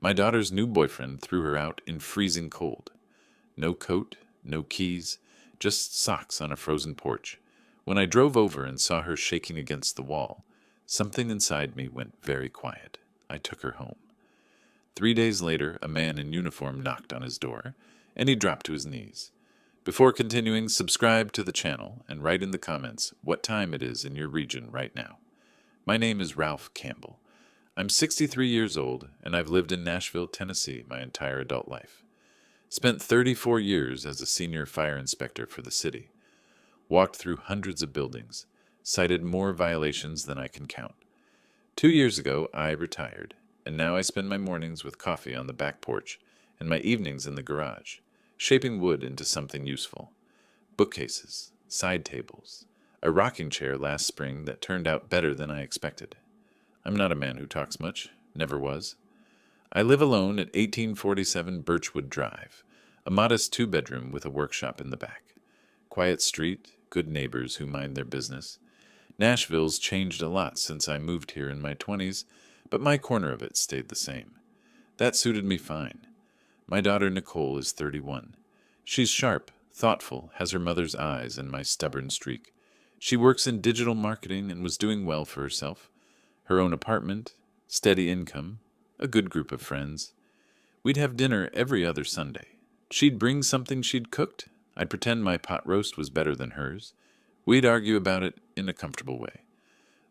My daughter's new boyfriend threw her out in freezing cold. No coat, no keys, just socks on a frozen porch. When I drove over and saw her shaking against the wall, something inside me went very quiet. I took her home. 3 days later, a man in uniform knocked on his door, and he dropped to his knees. Before continuing, subscribe to the channel and write in the comments what time it is in your region right now. My name is Ralph Campbell. I'm 63 years old, and I've lived in Nashville, Tennessee my entire adult life. Spent 34 years as a senior fire inspector for the city. Walked through hundreds of buildings, cited more violations than I can count. 2 years ago, I retired, and now I spend my mornings with coffee on the back porch and my evenings in the garage, shaping wood into something useful. Bookcases, side tables, a rocking chair last spring that turned out better than I expected. I'm not a man who talks much, never was. I live alone at 1847 Birchwood Drive, a modest two-bedroom with a workshop in the back. Quiet street, good neighbors who mind their business. Nashville's changed a lot since I moved here in my 20s, but my corner of it stayed the same. That suited me fine. My daughter Nicole is 31. She's sharp, thoughtful, has her mother's eyes and my stubborn streak. She works in digital marketing and was doing well for herself. Her own apartment, steady income, a good group of friends. We'd have dinner every other Sunday. She'd bring something she'd cooked. I'd pretend my pot roast was better than hers. We'd argue about it in a comfortable way.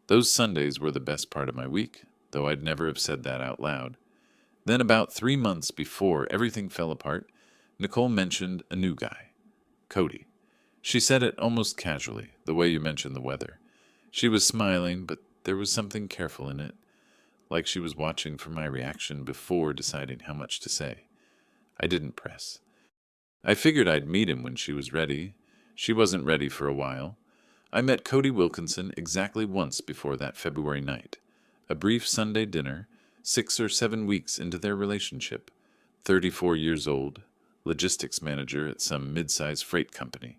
Those Sundays were the best part of my week, though I'd never have said that out loud. Then about 3 months before everything fell apart, Nicole mentioned a new guy, Cody. She said it almost casually, the way you mentioned the weather. She was smiling, but there was something careful in it, like she was watching for my reaction before deciding how much to say. I didn't press. I figured I'd meet him when she was ready. She wasn't ready for a while. I met Cody Wilkinson exactly once before that February night. A brief Sunday dinner, 6 or 7 weeks into their relationship. 34 years old, logistics manager at some mid-sized freight company.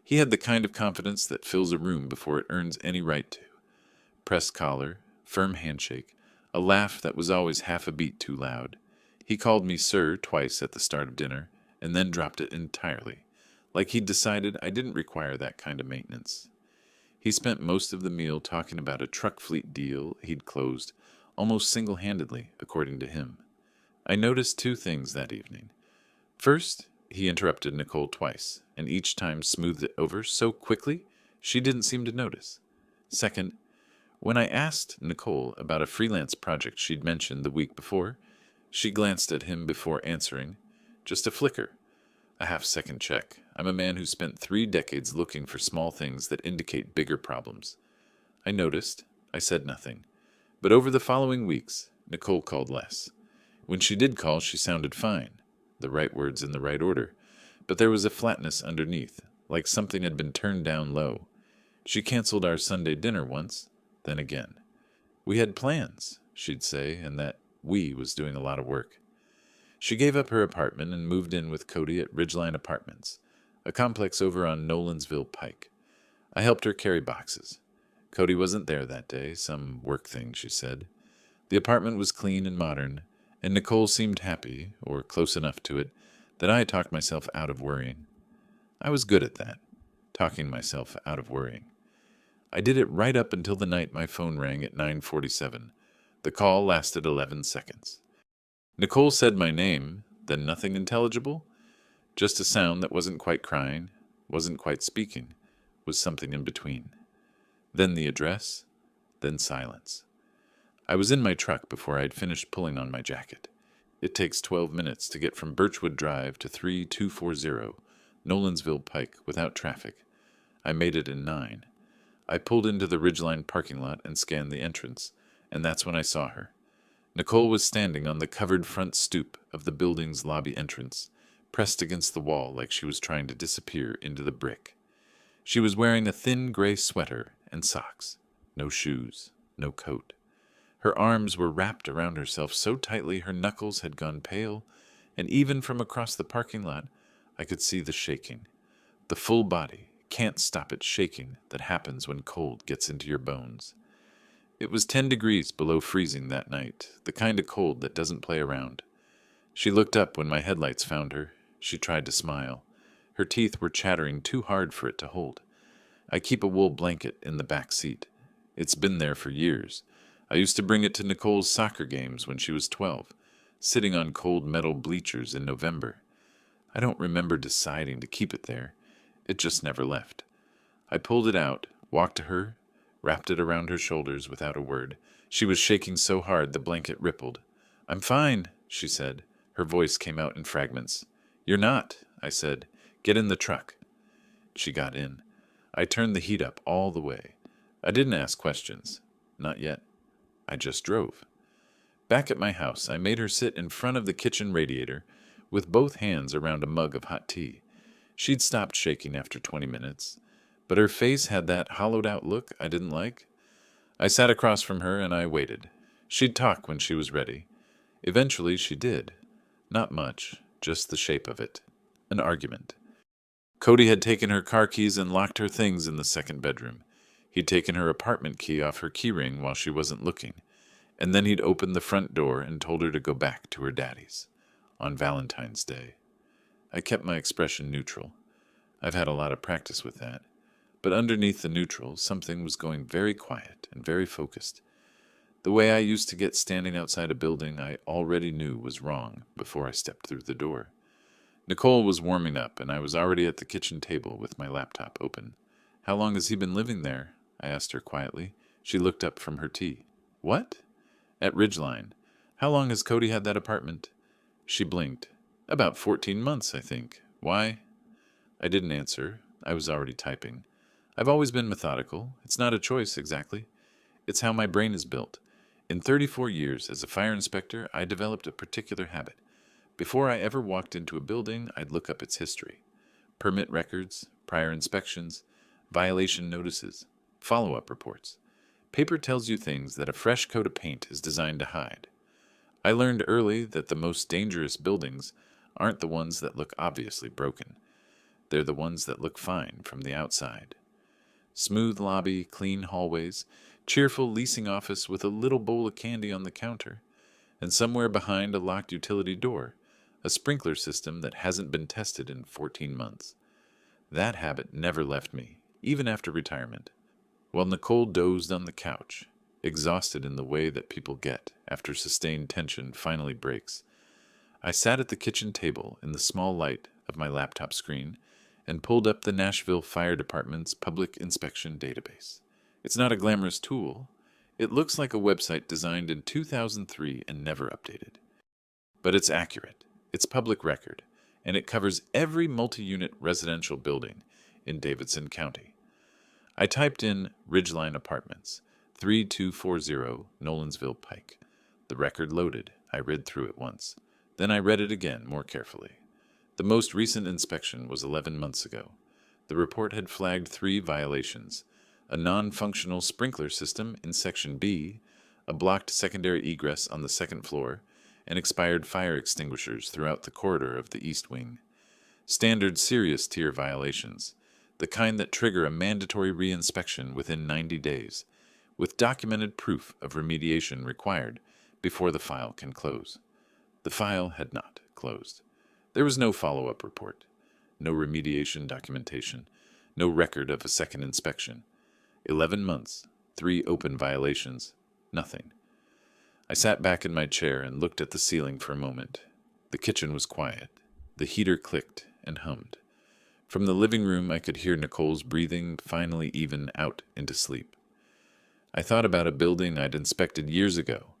He had the kind of confidence that fills a room before it earns any right to. Pressed collar, firm handshake, a laugh that was always half a beat too loud. He called me sir twice at the start of dinner, and then dropped it entirely, like he'd decided I didn't require that kind of maintenance. He spent most of the meal talking about a truck fleet deal he'd closed, almost single-handedly, according to him. I noticed 2 things that evening. First, he interrupted Nicole twice, and each time smoothed it over so quickly she didn't seem to notice. Second, when I asked Nicole about a freelance project she'd mentioned the week before, she glanced at him before answering. Just a flicker. A half-second check. I'm a man who spent 3 decades looking for small things that indicate bigger problems. I noticed. I said nothing. But over the following weeks, Nicole called less. When she did call, she sounded fine. The right words in the right order. But there was a flatness underneath, like something had been turned down low. She canceled our Sunday dinner once, then again. We had plans, she'd say, and that we was doing a lot of work. She gave up her apartment and moved in with Cody at Ridgeline Apartments, a complex over on Nolensville Pike. I helped her carry boxes. Cody wasn't there that day, some work thing, she said. The apartment was clean and modern, and Nicole seemed happy, or close enough to it, that I talked myself out of worrying. I was good at that, talking myself out of worrying. I did it right up until the night my phone rang at 9:47. The call lasted 11 seconds. Nicole said my name, then nothing intelligible. Just a sound that wasn't quite crying, wasn't quite speaking, was something in between. Then the address, then silence. I was in my truck before I'd finished pulling on my jacket. It takes 12 minutes to get from Birchwood Drive to 3240 Nolensville Pike without traffic. I made it in 9. I pulled into the Ridgeline parking lot and scanned the entrance, and that's when I saw her. Nicole was standing on the covered front stoop of the building's lobby entrance, pressed against the wall like she was trying to disappear into the brick. She was wearing a thin gray sweater and socks, no shoes, no coat. Her arms were wrapped around herself so tightly her knuckles had gone pale, and even from across the parking lot I could see the shaking. The full body, can't stop it shaking that happens when cold gets into your bones. It was 10 degrees below freezing that night, the kind of cold that doesn't play around. She looked up when my headlights found her. She tried to smile. Her teeth were chattering too hard for it to hold. I keep a wool blanket in the back seat. It's been there for years. I used to bring it to Nicole's soccer games when she was 12, sitting on cold metal bleachers in November. I don't remember deciding to keep it there. It just never left. I pulled it out, walked to her, wrapped it around her shoulders without a word. She was shaking so hard the blanket rippled. "I'm fine," she said. Her voice came out in fragments. "You're not," I said. "Get in the truck." She got in. I turned the heat up all the way. I didn't ask questions. Not yet. I just drove. Back at my house, I made her sit in front of the kitchen radiator with both hands around a mug of hot tea. She'd stopped shaking after 20 minutes, but her face had that hollowed-out look I didn't like. I sat across from her and I waited. She'd talk when she was ready. Eventually she did. Not much, just the shape of it. An argument. Cody had taken her car keys and locked her things in the second bedroom. He'd taken her apartment key off her keyring while she wasn't looking, and then he'd opened the front door and told her to go back to her daddy's. On Valentine's Day. I kept my expression neutral. I've had a lot of practice with that. But underneath the neutral, something was going very quiet and very focused. The way I used to get standing outside a building I already knew was wrong before I stepped through the door. Nicole was warming up, and I was already at the kitchen table with my laptop open. "How long has he been living there?" I asked her quietly. She looked up from her tea. "What?" "At Ridgeline. How long has Cody had that apartment?" She blinked. "About 14 months, I think. Why?" I didn't answer. I was already typing. I've always been methodical. It's not a choice, exactly. It's how my brain is built. In 34 years as a fire inspector, I developed a particular habit. Before I ever walked into a building, I'd look up its history. Permit records, prior inspections, violation notices, follow-up reports. Paper tells you things that a fresh coat of paint is designed to hide. I learned early that the most dangerous buildings aren't the ones that look obviously broken. They're the ones that look fine from the outside. Smooth lobby, clean hallways, cheerful leasing office with a little bowl of candy on the counter, and somewhere behind a locked utility door, a sprinkler system that hasn't been tested in 14 months. That habit never left me, even after retirement. While Nicole dozed on the couch, exhausted in the way that people get after sustained tension finally breaks, I sat at the kitchen table in the small light of my laptop screen and pulled up the Nashville Fire Department's public inspection database. It's not a glamorous tool. It looks like a website designed in 2003 and never updated. But it's accurate. It's public record, and it covers every multi-unit residential building in Davidson County. I typed in Ridgeline Apartments, 3240 Nolensville Pike. The record loaded. I read through it once. Then I read it again, more carefully. The most recent inspection was 11 months ago. The report had flagged 3 violations: a non-functional sprinkler system in Section B, a blocked secondary egress on the second floor, and expired fire extinguishers throughout the corridor of the east wing. Standard serious tier violations, the kind that trigger a mandatory reinspection within 90 days, with documented proof of remediation required before the file can close. The file had not closed. There was no follow-up report, no remediation documentation, no record of a second inspection. 11 months, 3 open violations, nothing. I sat back in my chair and looked at the ceiling for a moment. The kitchen was quiet. The heater clicked and hummed. From the living room, I could hear Nicole's breathing finally even out into sleep. I thought about a building I'd inspected years ago,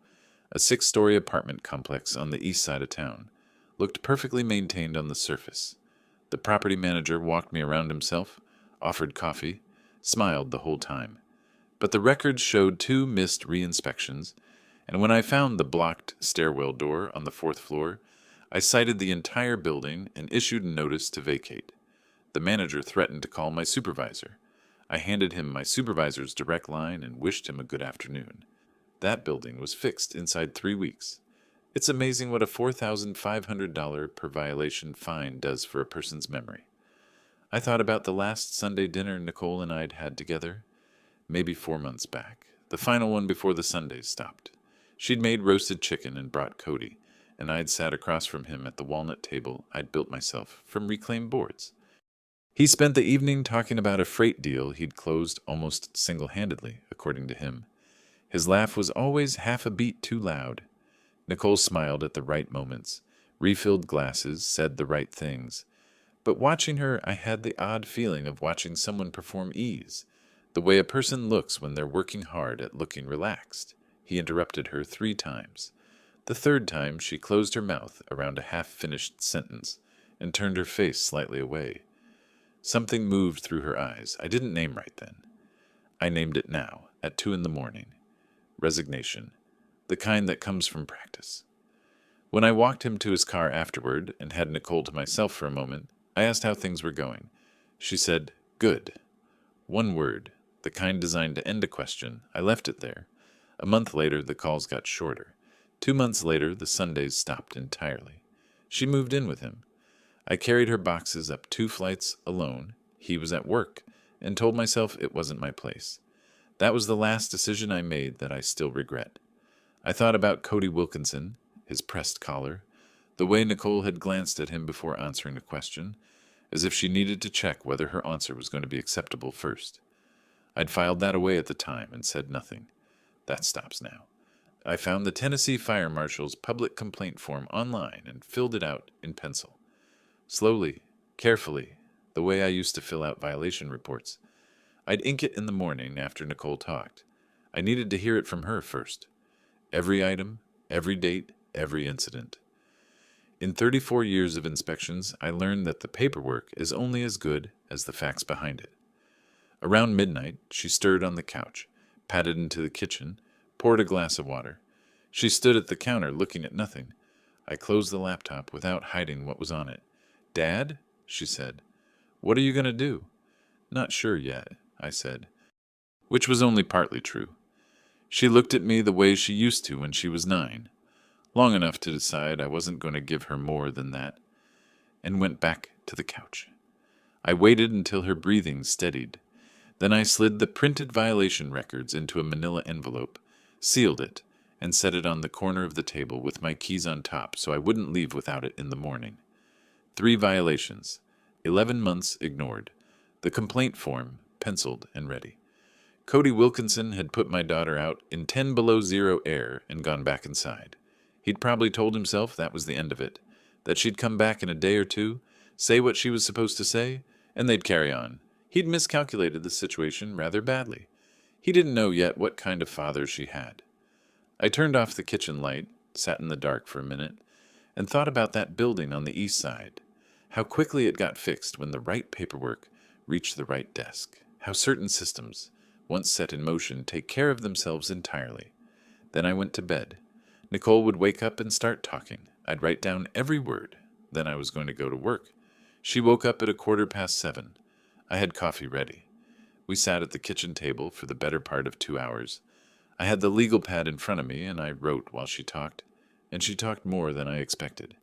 a 6-story apartment complex on the east side of town. Looked perfectly maintained on the surface. The property manager walked me around himself, offered coffee, smiled the whole time. But the records showed 2 missed re-inspections, and when I found the blocked stairwell door on the 4th floor, I cited the entire building and issued a notice to vacate. The manager threatened to call my supervisor. I handed him my supervisor's direct line and wished him a good afternoon. That building was fixed inside 3 weeks. It's amazing what a $4,500 per violation fine does for a person's memory. I thought about the last Sunday dinner Nicole and I'd had together, maybe 4 months back, the final one before the Sundays stopped. She'd made roasted chicken and brought Cody, and I'd sat across from him at the walnut table I'd built myself from reclaimed boards. He spent the evening talking about a freight deal he'd closed almost single-handedly, according to him. His laugh was always half a beat too loud. Nicole smiled at the right moments, refilled glasses, said the right things. But watching her, I had the odd feeling of watching someone perform ease, the way a person looks when they're working hard at looking relaxed. He interrupted her 3 times. The third time, she closed her mouth around a half-finished sentence and turned her face slightly away. Something moved through her eyes. I didn't name right then. I named it now, at 2 in the morning. Resignation. The kind that comes from practice. When I walked him to his car afterward and had Nicole to myself for a moment, I asked how things were going. She said, "Good." One word, the kind designed to end a question. I left it there. A month later, the calls got shorter. 2 months later, the Sundays stopped entirely. She moved in with him. I carried her boxes up 2 flights alone. He was at work, and told myself it wasn't my place. That was the last decision I made that I still regret. I thought about Cody Wilkinson, his pressed collar, the way Nicole had glanced at him before answering a question, as if she needed to check whether her answer was going to be acceptable first. I'd filed that away at the time and said nothing. That stops now. I found the Tennessee Fire Marshal's public complaint form online and filled it out in pencil. Slowly, carefully, the way I used to fill out violation reports. I'd ink it in the morning after Nicole talked. I needed to hear it from her first. Every item, every date, every incident. In 34 years of inspections, I learned that the paperwork is only as good as the facts behind it. Around midnight, she stirred on the couch, padded into the kitchen, poured a glass of water. She stood at the counter looking at nothing. I closed the laptop without hiding what was on it. "Dad?" she said. "What are you going to do?" "Not sure yet," I said, which was only partly true. She looked at me the way she used to when she was 9, long enough to decide I wasn't going to give her more than that, and went back to the couch. I waited until her breathing steadied. Then I slid the printed violation records into a manila envelope, sealed it, and set it on the corner of the table with my keys on top so I wouldn't leave without it in the morning. 3 violations, 11 months ignored, the complaint form penciled and ready. Cody Wilkinson had put my daughter out in 10 below zero air and gone back inside. He'd probably told himself that was the end of it, that she'd come back in a day or 2, say what she was supposed to say, and they'd carry on. He'd miscalculated the situation rather badly. He didn't know yet what kind of father she had. I turned off the kitchen light, sat in the dark for a minute, and thought about that building on the east side. How quickly it got fixed when the right paperwork reached the right desk. How certain systems, once set in motion, take care of themselves entirely. Then I went to bed. Nicole would wake up and start talking. I'd write down every word. Then I was going to go to work. She woke up at 7:15. I had coffee ready. We sat at the kitchen table for the better part of 2 hours. I had the legal pad in front of me, and I wrote while she talked, and she talked more than I expected.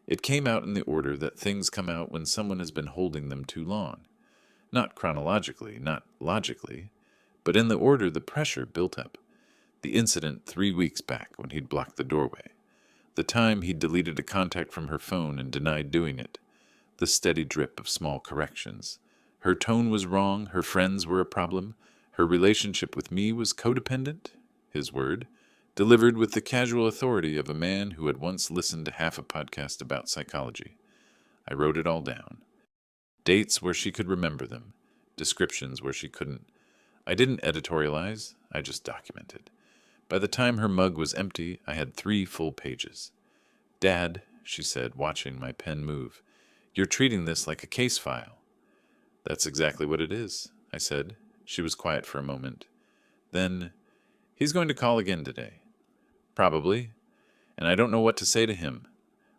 It came out in the order that things come out when someone has been holding them too long. Not chronologically, not logically, but in the order the pressure built up. The incident 3 weeks back when he'd blocked the doorway. The time he'd deleted a contact from her phone and denied doing it. The steady drip of small corrections. Her tone was wrong, her friends were a problem, her relationship with me was codependent, his word, delivered with the casual authority of a man who had once listened to half a podcast about psychology. I wrote it all down. Dates where she could remember them, descriptions where she couldn't. I didn't editorialize, I just documented. By the time her mug was empty, I had 3 full pages. "Dad," she said, watching my pen move, "you're treating this like a case file." "That's exactly what it is," I said. She was quiet for a moment. Then, "He's going to call again today." "Probably. And I don't know what to say to him."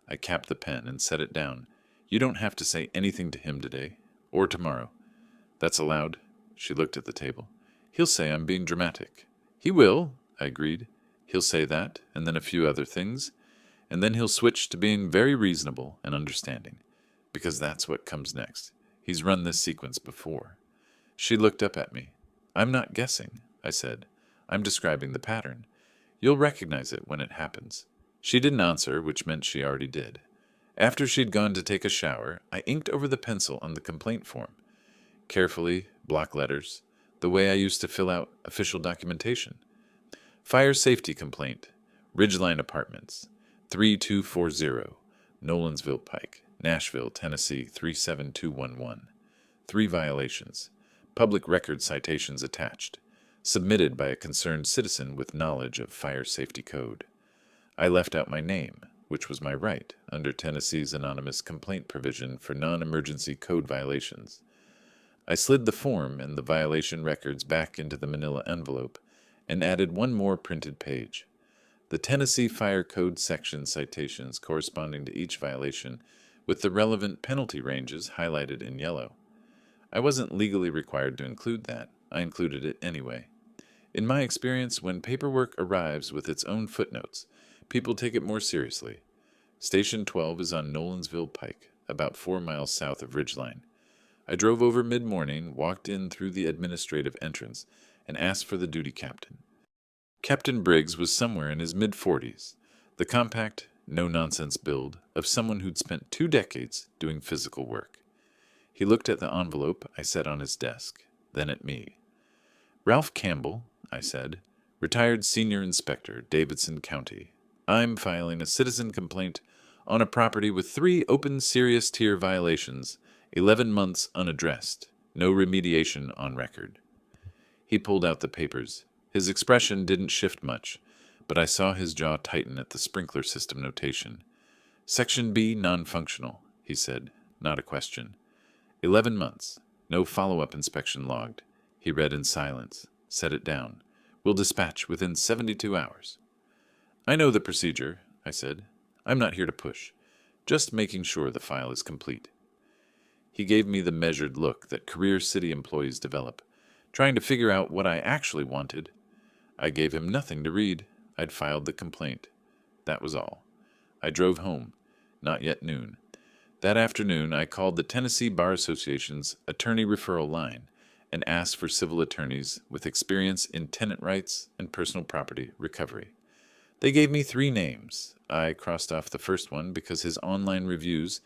I capped the pen and set it down. "You don't have to say anything to him today. Or tomorrow." "That's allowed." She looked at the table. "He'll say I'm being dramatic." "He will," I agreed. "He'll say that, and then a few other things. And then he'll switch to being very reasonable and understanding. Because that's what comes next. He's run this sequence before." She looked up at me. "I'm not guessing," I said. "I'm describing the pattern. You'll recognize it when it happens." She didn't answer, which meant she already did. After she'd gone to take a shower, I inked over the pencil on the complaint form. Carefully, block letters, the way I used to fill out official documentation. Fire safety complaint, Ridgeline Apartments, 3240, Nolensville Pike, Nashville, Tennessee 37211. 3 violations. Public record citations attached. Submitted by a concerned citizen with knowledge of fire safety code. I left out my name, which was my right under Tennessee's anonymous complaint provision for non-emergency code violations. I slid the form and the violation records back into the manila envelope and added one more printed page. The Tennessee Fire Code section citations corresponding to each violation with the relevant penalty ranges highlighted in yellow. I wasn't legally required to include that. I included it anyway. In my experience, when paperwork arrives with its own footnotes, people take it more seriously. Station 12 is on Nolensville Pike, about 4 miles south of Ridgeline. I drove over mid-morning, walked in through the administrative entrance, and asked for the duty captain. Captain Briggs was somewhere in his mid-40s, the compact, no-nonsense build of someone who'd spent 2 decades doing physical work. He looked at the envelope I set on his desk, then at me. "Ralph Campbell," I said, "retired senior inspector, Davidson County. I'm filing a citizen complaint on a property with 3 open serious tier violations, 11 months unaddressed, no remediation on record." He pulled out the papers. His expression didn't shift much, but I saw his jaw tighten at the sprinkler system notation. "Section B, non-functional," he said, not a question. 11 months. No follow-up inspection logged. He read in silence. Set it down. "We'll dispatch within 72 hours. "I know the procedure," I said. "I'm not here to push. Just making sure the file is complete." He gave me the measured look that career city employees develop, trying to figure out what I actually wanted. I gave him nothing to read. I'd filed the complaint. That was all. I drove home. Not yet noon. That afternoon, I called the Tennessee Bar Association's attorney referral line and asked for civil attorneys with experience in tenant rights and personal property recovery. They gave me 3 names. I crossed off the first one because his online reviews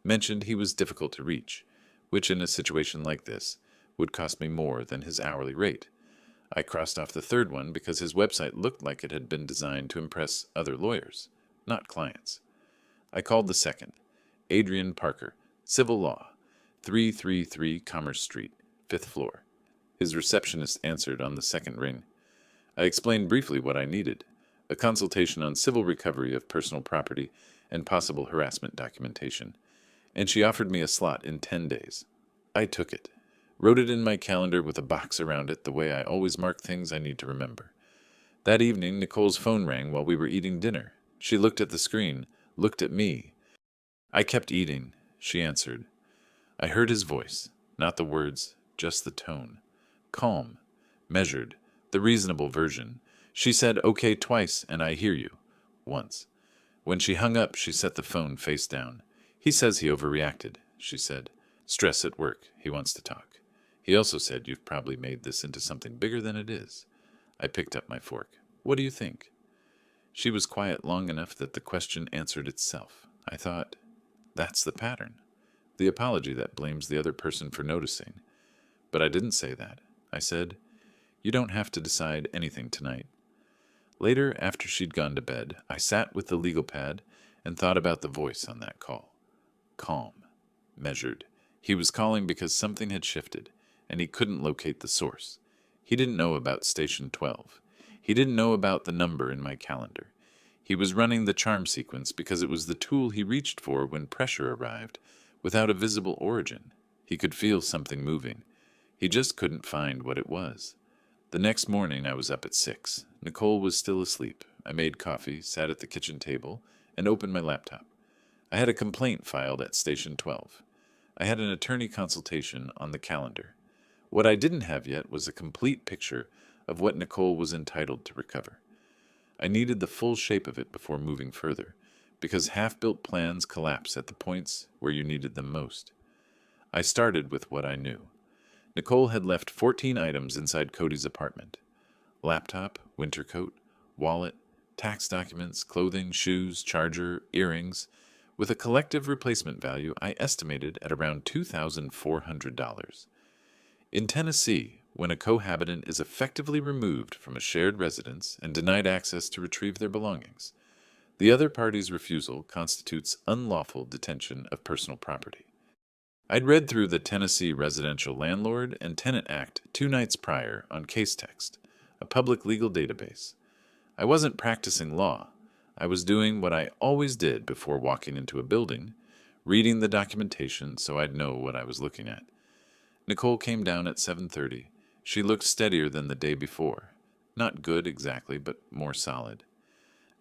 mentioned he was difficult to reach, which in a situation like this would cost me more than his hourly rate. I crossed off the third one because his website looked like it had been designed to impress other lawyers, not clients. I called the second. Adrian Parker, Civil Law, 333 Commerce Street, 5th floor. His receptionist answered on the second ring. I explained briefly what I needed, a consultation on civil recovery of personal property and possible harassment documentation, and she offered me a slot in 10 days. I took it, wrote it in my calendar with a box around it the way I always mark things I need to remember. That evening, Nicole's phone rang while we were eating dinner. She looked at the screen, looked at me. "I kept eating," she answered. I heard his voice, not the words, just the tone. Calm, measured, the reasonable version. She said, "Okay," twice, and "I hear you," once. When she hung up, she set the phone face down. "He says he overreacted," she said. "Stress at work. He wants to talk. He also said you've probably made this into something bigger than it is." I picked up my fork. "What do you think?" She was quiet long enough that the question answered itself. I thought, that's the pattern. The apology that blames the other person for noticing. But I didn't say that. I said, "You don't have to decide anything tonight." Later, after she'd gone to bed, I sat with the legal pad and thought about the voice on that call. Calm, measured. He was calling because something had shifted, and he couldn't locate the source. He didn't know about Station 12. He didn't know about the number in my calendar. He was running the charm sequence because it was the tool he reached for when pressure arrived, without a visible origin. He could feel something moving. He just couldn't find what it was. The next morning I was up at 6. Nicole was still asleep. I made coffee, sat at the kitchen table, and opened my laptop. I had a complaint filed at Station 12. I had an attorney consultation on the calendar. What I didn't have yet was a complete picture of what Nicole was entitled to recover. I needed the full shape of it before moving further, because half-built plans collapse at the points where you needed them most. I started with what I knew. Nicole had left 14 items inside Cody's apartment. Laptop, winter coat, wallet, tax documents, clothing, shoes, charger, earrings, with a collective replacement value I estimated at around $2,400. In Tennessee, when a cohabitant is effectively removed from a shared residence and denied access to retrieve their belongings, the other party's refusal constitutes unlawful detention of personal property. I'd read through the Tennessee Residential Landlord and Tenant Act 2 nights prior on Casetext, a public legal database. I wasn't practicing law. I was doing what I always did before walking into a building, reading the documentation so I'd know what I was looking at. Nicole came down at 7:30. She looked steadier than the day before. Not good exactly, but more solid.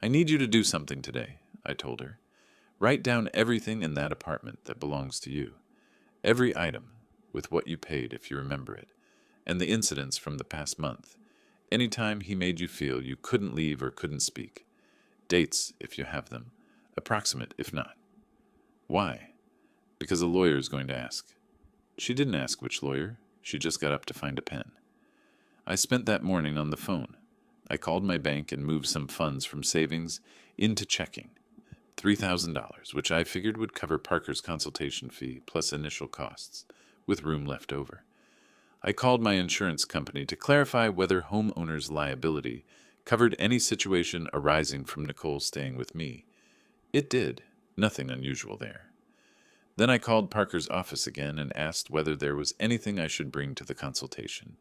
I need you to do something today, I told her. Write down everything in that apartment that belongs to you. Every item, with what you paid if you remember it, and the incidents from the past month. Any time he made you feel you couldn't leave or couldn't speak. Dates, if you have them. Approximate, if not. Why? Because a lawyer is going to ask. She didn't ask which lawyer. She just got up to find a pen. I spent that morning on the phone. I called my bank and moved some funds from savings into checking. $3,000, which I figured would cover Parker's consultation fee plus initial costs, with room left over. I called my insurance company to clarify whether homeowner's liability covered any situation arising from Nicole staying with me. It did. Nothing unusual there. Then I called Parker's office again and asked whether there was anything I should bring to the consultation.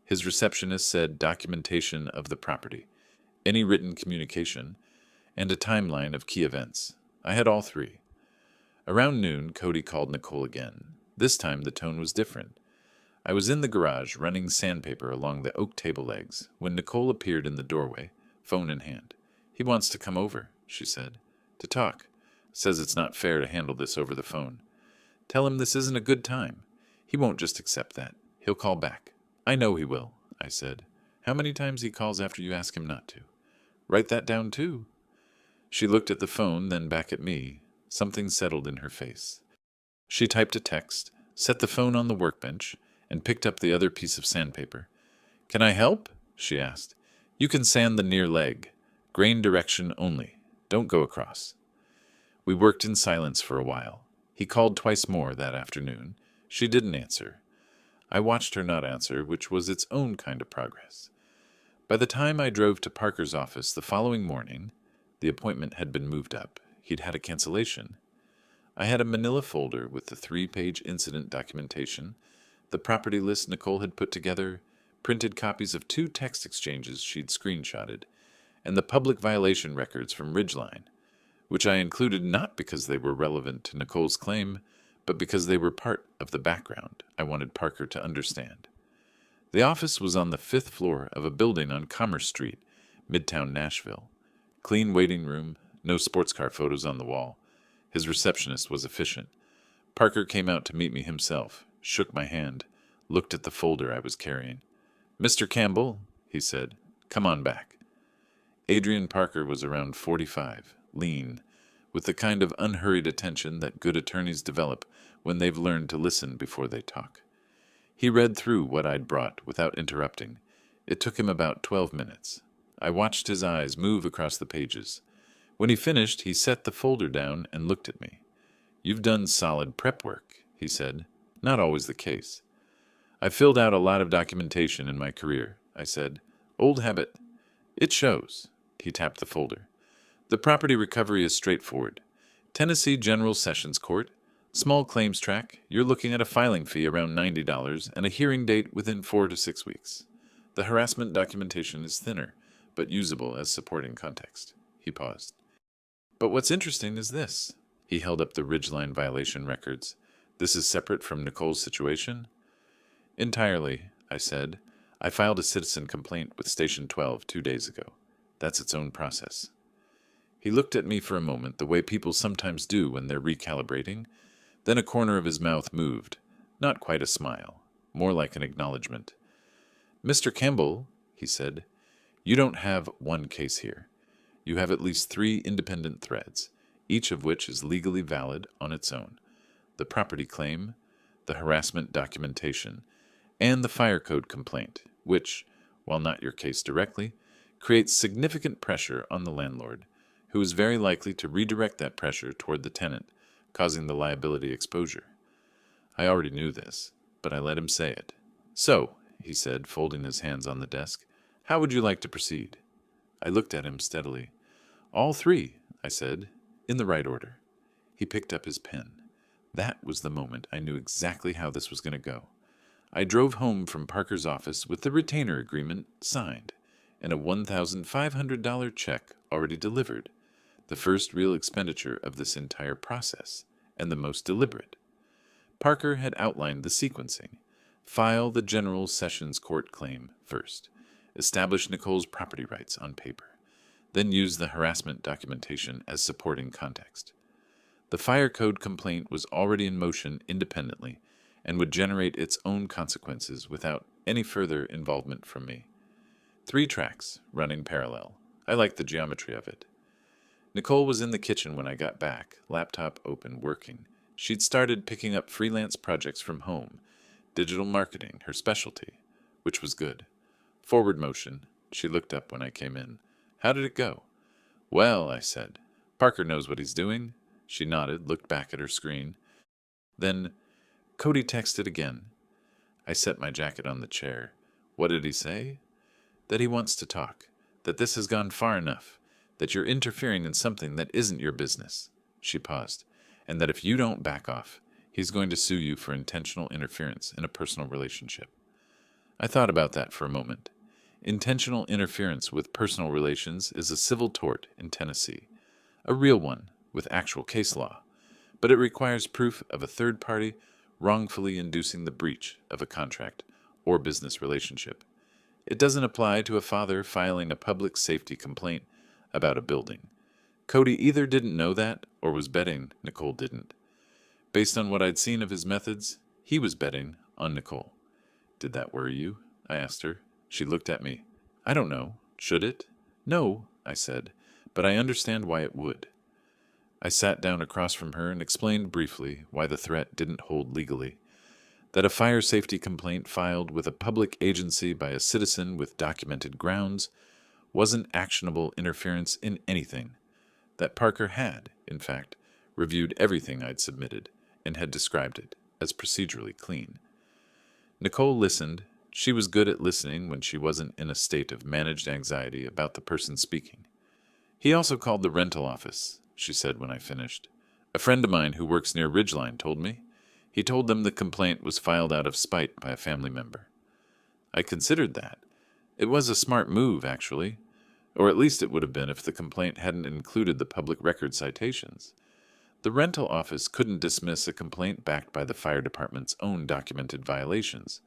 His receptionist said documentation of the property, any written communication, and a timeline of key events. I had all three. Around noon, Cody called Nicole again. This time the tone was different. I was in the garage running sandpaper along the oak table legs when Nicole appeared in the doorway, phone in hand. He wants to come over, she said, to talk. Says it's not fair to handle this over the phone. Tell him this isn't a good time. He won't just accept that. He'll call back. I know he will, I said. How many times he calls after you ask him not to? Write that down too. She looked at the phone, then back at me. Something settled in her face. She typed a text, set the phone on the workbench, and picked up the other piece of sandpaper. Can I help? She asked. You can sand the near leg. Grain direction only. Don't go across. We worked in silence for a while. He called twice more that afternoon. She didn't answer. I watched her not answer, which was its own kind of progress. By the time I drove to Parker's office the following morning, the appointment had been moved up. He'd had a cancellation. I had a manila folder with the 3-page incident documentation, the property list Nicole had put together, printed copies of 2 text exchanges she'd screenshotted, and the public violation records from Ridgeline, which I included not because they were relevant to Nicole's claim, but because they were part of the background I wanted Parker to understand. The office was on the 5th floor of a building on Commerce Street, Midtown Nashville. Clean waiting room, no sports car photos on the wall. His receptionist was efficient. Parker came out to meet me himself, shook my hand, looked at the folder I was carrying. Mr. Campbell, he said, come on back. Adrian Parker was around 45, lean, with the kind of unhurried attention that good attorneys develop when they've learned to listen before they talk. He read through what I'd brought without interrupting. It took him about 12 minutes. I watched his eyes move across the pages. When he finished, he set the folder down and looked at me. You've done solid prep work, he said. Not always the case. I've filled out a lot of documentation in my career, I said. Old habit. It shows. He tapped the folder. The property recovery is straightforward. Tennessee General Sessions Court, small claims track, you're looking at a filing fee around $90 and a hearing date within 4 to 6 weeks. The harassment documentation is thinner, but usable as supporting context. He paused. But what's interesting is this. He held up the Ridgeline violation records. This is separate from Nicole's situation? Entirely, I said. I filed a citizen complaint with Station 12 2 days ago. That's its own process. He looked at me for a moment the way people sometimes do when they're recalibrating. Then a corner of his mouth moved. Not quite a smile. More like an acknowledgement. Mr. Campbell, he said, you don't have one case here. You have at least 3 independent threads, each of which is legally valid on its own. The property claim, the harassment documentation, and the fire code complaint, which, while not your case directly, creates significant pressure on the landlord, who is very likely to redirect that pressure toward the tenant, causing the liability exposure. I already knew this, but I let him say it. "So," he said, folding his hands on the desk, "how would you like to proceed?" I looked at him steadily. "All three," I said, "in the right order." He picked up his pen. That was the moment I knew exactly how this was going to go. I drove home from Parker's office with the retainer agreement signed and a $1,500 check already delivered, the first real expenditure of this entire process, and the most deliberate. Parker had outlined the sequencing. File the General Sessions Court claim first. Establish Nicole's property rights on paper. Then use the harassment documentation as supporting context. The fire code complaint was already in motion independently and would generate its own consequences without any further involvement from me. 3 tracks, running parallel. I liked the geometry of it. Nicole was in the kitchen when I got back, laptop open, working. She'd started picking up freelance projects from home, digital marketing, her specialty, which was good. Forward motion. She looked up when I came in. "How did it go?" "Well," I said. "Parker knows what he's doing." She nodded, looked back at her screen. Then, Cody texted again. I set my jacket on the chair. "What did he say?" "That he wants to talk. That this has gone far enough. That you're interfering in something that isn't your business." She paused. "And that if you don't back off, he's going to sue you for intentional interference in a personal relationship." I thought about that for a moment. Intentional interference with personal relations is a civil tort in Tennessee. A real one, with actual case law. But it requires proof of a third party wrongfully inducing the breach of a contract or business relationship. It doesn't apply to a father filing a public safety complaint about a building. Cody either didn't know that or was betting Nicole didn't. Based on what I'd seen of his methods, he was betting on Nicole. "Did that worry you?" I asked her. She looked at me. "I don't know. Should it?" "No," I said, "but I understand why it would." I sat down across from her and explained briefly why the threat didn't hold legally. That a fire safety complaint filed with a public agency by a citizen with documented grounds wasn't actionable interference in anything. That Parker had, in fact, reviewed everything I'd submitted and had described it as procedurally clean. Nicole listened. She was good at listening when she wasn't in a state of managed anxiety about the person speaking. "He also called the rental office," she said when I finished. "A friend of mine who works near Ridgeline told me. He told them the complaint was filed out of spite by a family member." I considered that. It was a smart move, actually. Or at least it would have been if the complaint hadn't included the public record citations. The rental office couldn't dismiss a complaint backed by the fire department's own documented violations.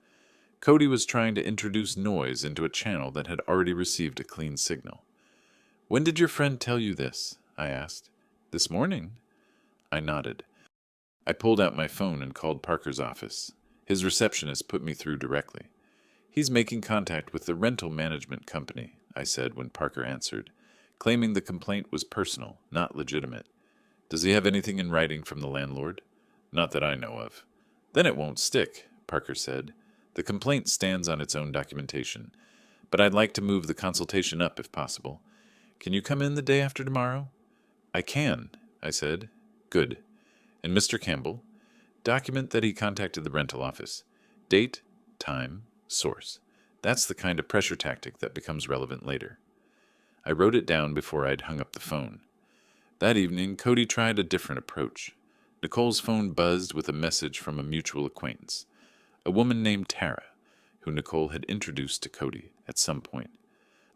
Cody was trying to introduce noise into a channel that had already received a clean signal. "When did your friend tell you this?" I asked. "This morning." I nodded. I pulled out my phone and called Parker's office. His receptionist put me through directly. "He's making contact with the rental management company," I said when Parker answered, claiming the complaint was personal, not legitimate. "Does he have anything in writing from the landlord?" "Not that I know of." "Then it won't stick," Parker said. "The complaint stands on its own documentation, but I'd like to move the consultation up if possible. Can you come in the day after tomorrow?" "I can," I said. "Good. And Mr. Campbell? Document that he contacted the rental office. Date, time, source. That's the kind of pressure tactic that becomes relevant later." I wrote it down before I'd hung up the phone. That evening, Cody tried a different approach. Nicole's phone buzzed with a message from a mutual acquaintance, a woman named Tara, who Nicole had introduced to Cody at some point.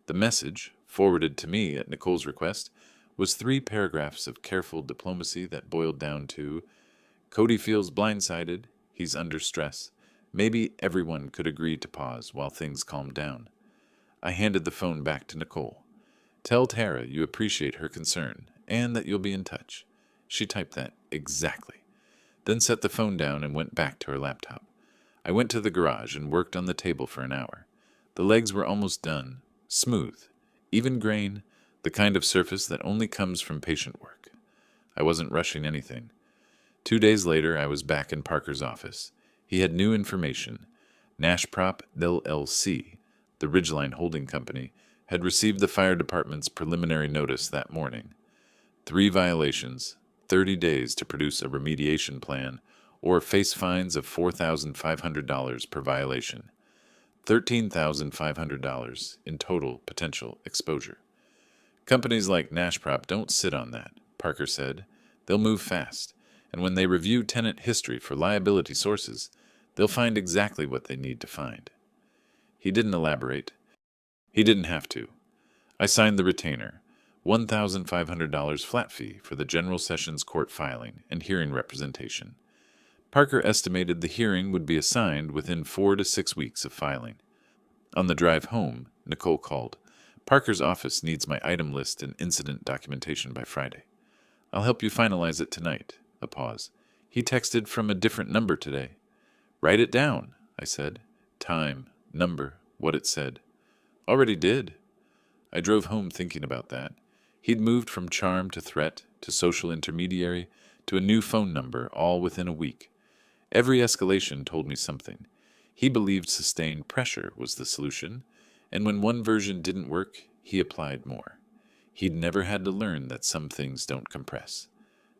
The message, forwarded to me at Nicole's request, was 3 paragraphs of careful diplomacy that boiled down to, "Cody feels blindsided, he's under stress. Maybe everyone could agree to pause while things calm down." I handed the phone back to Nicole. "Tell Tara you appreciate her concern and that you'll be in touch." She typed that exactly, then set the phone down and went back to her laptop. I went to the garage and worked on the table for an hour. The legs were almost done, smooth, even grain, the kind of surface that only comes from patient work. I wasn't rushing anything. 2 days later, I was back in Parker's office. He had new information. Nash Prop LLC, the Ridgeline holding company, had received the fire department's preliminary notice that morning. 3 violations, 30 days to produce a remediation plan, or face fines of $4,500 per violation. $13,500 in total potential exposure. Companies like Nashprop don't sit on that, Parker said. They'll move fast, and when they review tenant history for liability sources, they'll find exactly what they need to find. He didn't elaborate. He didn't have to. I signed the retainer, $1,500 flat fee for the General Sessions Court filing and hearing representation. Parker estimated the hearing would be assigned within 4 to 6 weeks of filing. On the drive home, Nicole called. Parker's office needs my item list and incident documentation by Friday. I'll help you finalize it tonight. A pause. He texted from a different number today. Write it down, I said. Time, number, what it said. Already did. I drove home thinking about that. He'd moved from charm to threat to social intermediary to a new phone number all within a week. Every escalation told me something. He believed sustained pressure was the solution, and when one version didn't work, he applied more. He'd never had to learn that some things don't compress.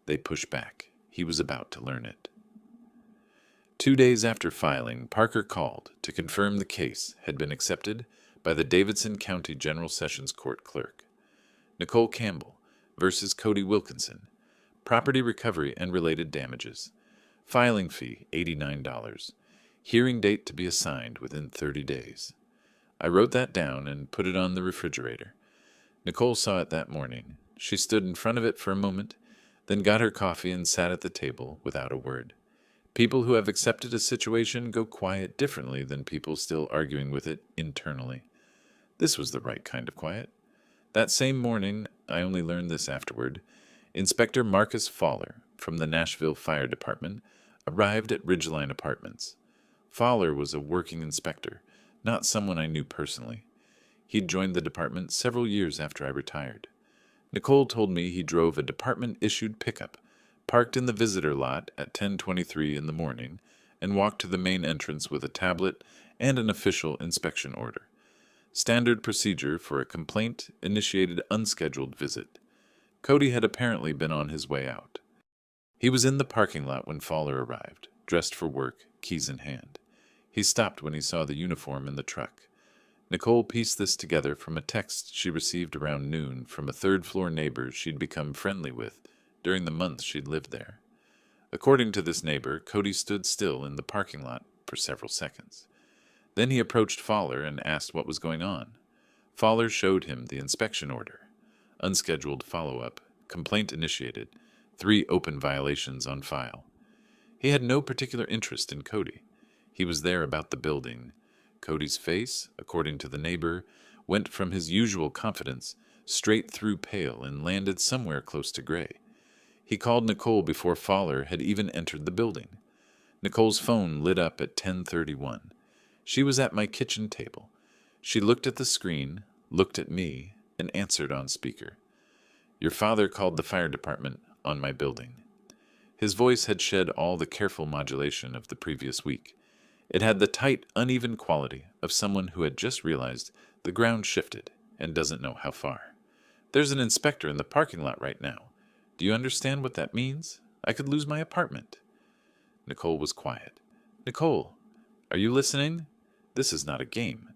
They push back. He was about to learn it. 2 days after filing, Parker called to confirm the case had been accepted by the Davidson County General Sessions Court clerk. Nicole Campbell versus Cody Wilkinson. Property recovery and related damages. Filing fee, $89. Hearing date to be assigned within 30 days. I wrote that down and put it on the refrigerator. Nicole saw it that morning. She stood in front of it for a moment, then got her coffee and sat at the table without a word. People who have accepted a situation go quiet differently than people still arguing with it internally. This was the right kind of quiet. That same morning, I only learned this afterward, Inspector Marcus Fowler from the Nashville Fire Department arrived at Ridgeline Apartments. Fowler was a working inspector, not someone I knew personally. He'd joined the department several years after I retired. Nicole told me he drove a department-issued pickup, parked in the visitor lot at 10:23 in the morning, and walked to the main entrance with a tablet and an official inspection order. Standard procedure for a complaint-initiated unscheduled visit. Cody had apparently been on his way out. He was in the parking lot when Fowler arrived, dressed for work, keys in hand. He stopped when he saw the uniform in the truck. Nicole pieced this together from a text she received around noon from a third-floor neighbor she'd become friendly with during the month she'd lived there. According to this neighbor, Cody stood still in the parking lot for several seconds. Then he approached Fowler and asked what was going on. Fowler showed him the inspection order. Unscheduled follow-up, complaint initiated, 3 open violations on file. He had no particular interest in Cody. He was there about the building. Cody's face, according to the neighbor, went from his usual confidence straight through pale and landed somewhere close to gray. He called Nicole before Fowler had even entered the building. Nicole's phone lit up at 10:31. She was at my kitchen table. She looked at the screen, looked at me, and answered on speaker. Your father called the fire department on my building. His voice had shed all the careful modulation of the previous week. It had the tight, uneven quality of someone who had just realized the ground shifted and doesn't know how far. There's an inspector in the parking lot right now. Do you understand what that means? I could lose my apartment. Nicole was quiet. Nicole, are you listening? This is not a game.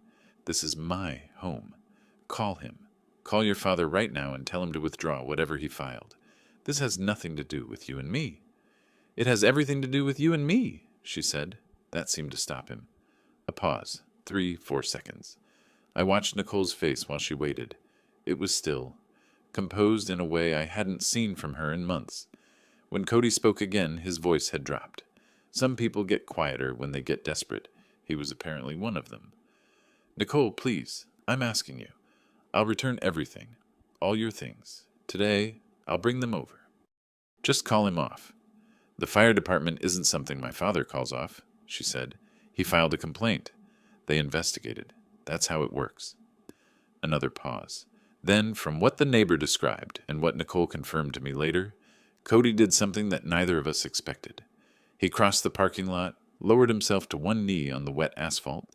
This is my home. Call him. Call your father right now and tell him to withdraw whatever he filed. This has nothing to do with you and me. It has everything to do with you and me, she said. That seemed to stop him. A pause. 3-4 seconds. I watched Nicole's face while she waited. It was still, composed in a way I hadn't seen from her in months. When Cody spoke again, his voice had dropped. Some people get quieter when they get desperate. He was apparently one of them. Nicole, please, I'm asking you. I'll return everything, all your things. Today, I'll bring them over. Just call him off. The fire department isn't something my father calls off, she said. He filed a complaint. They investigated. That's how it works. Another pause. Then, from what the neighbor described and what Nicole confirmed to me later, Cody did something that neither of us expected. He crossed the parking lot, lowered himself to one knee on the wet asphalt.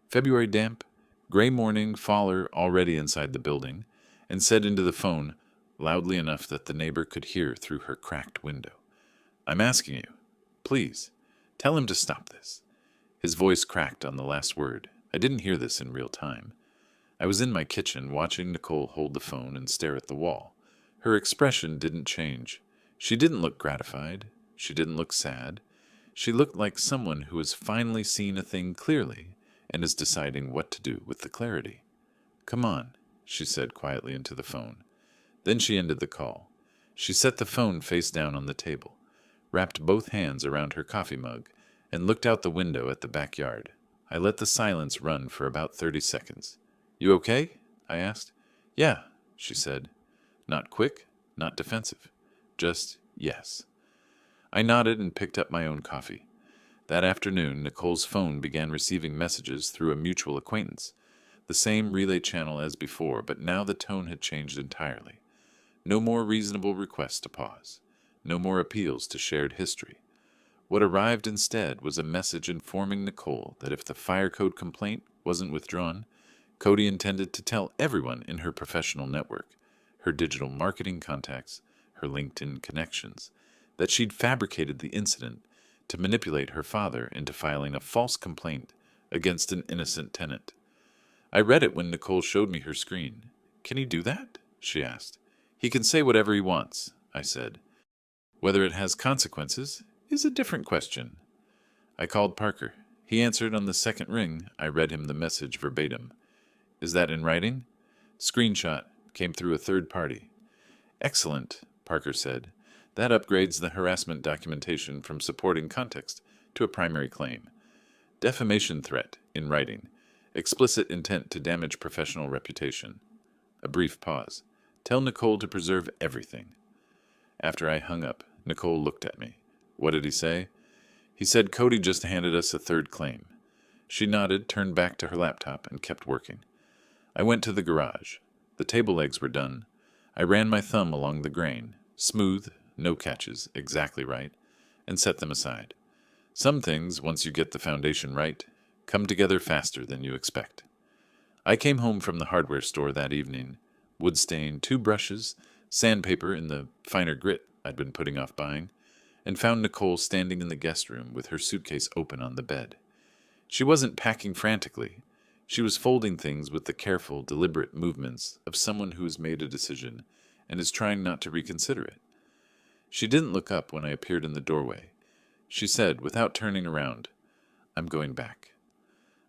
February damp, Gray morning faller already inside the building, and said into the phone, loudly enough that the neighbor could hear through her cracked window, "I'm asking you, please, tell him to stop this." His voice cracked on the last word. I didn't hear this in real time. I was in my kitchen watching Nicole hold the phone and stare at the wall. Her expression didn't change. She didn't look gratified. She didn't look sad. She looked like someone who has finally seen a thing clearly and is deciding what to do with the clarity. "Come on," she said quietly into the phone. Then she ended the call. She set the phone face down on the table, wrapped both hands around her coffee mug, and looked out the window at the backyard. I let the silence run for about 30 seconds. "You okay?" I asked. "Yeah," she said. Not quick, not defensive. Just yes. I nodded and picked up my own coffee. That afternoon, Nicole's phone began receiving messages through a mutual acquaintance. The same relay channel as before, but now the tone had changed entirely. No more reasonable requests to pause. No more appeals to shared history. What arrived instead was a message informing Nicole that if the fire code complaint wasn't withdrawn, Cody intended to tell everyone in her professional network, her digital marketing contacts, her LinkedIn connections, that she'd fabricated the incident to manipulate her father into filing a false complaint against an innocent tenant. I read it when Nicole showed me her screen. "Can he do that?" she asked. "He can say whatever he wants," I said. "Whether it has consequences is a different question." I called Parker. He answered on the second ring. I read him the message verbatim. "Is that in writing?" "Screenshot. Came through a third party." "Excellent," Parker said. "That upgrades the harassment documentation from supporting context to a primary claim. Defamation threat, in writing. Explicit intent to damage professional reputation." A brief pause. "Tell Nicole to preserve everything." After I hung up, Nicole looked at me. "What did he say?" "He said Cody just handed us a third claim." She nodded, turned back to her laptop, and kept working. I went to the garage. The table legs were done. I ran my thumb along the grain, smooth, no catches, exactly right, and set them aside. Some things, once you get the foundation right, come together faster than you expect. I came home from the hardware store that evening, wood stain, 2 brushes, sandpaper in the finer grit I'd been putting off buying, and found Nicole standing in the guest room with her suitcase open on the bed. She wasn't packing frantically. She was folding things with the careful, deliberate movements of someone who has made a decision and is trying not to reconsider it. She didn't look up when I appeared in the doorway. She said, without turning around, "I'm going back."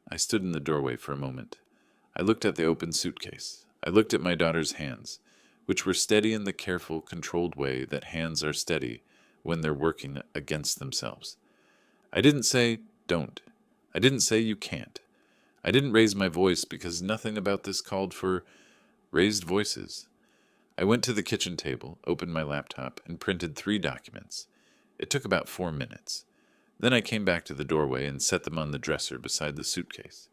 I stood in the doorway for a moment. I looked at the open suitcase. I looked at my daughter's hands, which were steady in the careful, controlled way that hands are steady when they're working against themselves. I didn't say, "Don't." I didn't say, "You can't." I didn't raise my voice because nothing about this called for raised voices. I went to the kitchen table, opened my laptop, and printed 3 documents. It took about 4 minutes. Then I came back to the doorway and set them on the dresser beside the suitcase.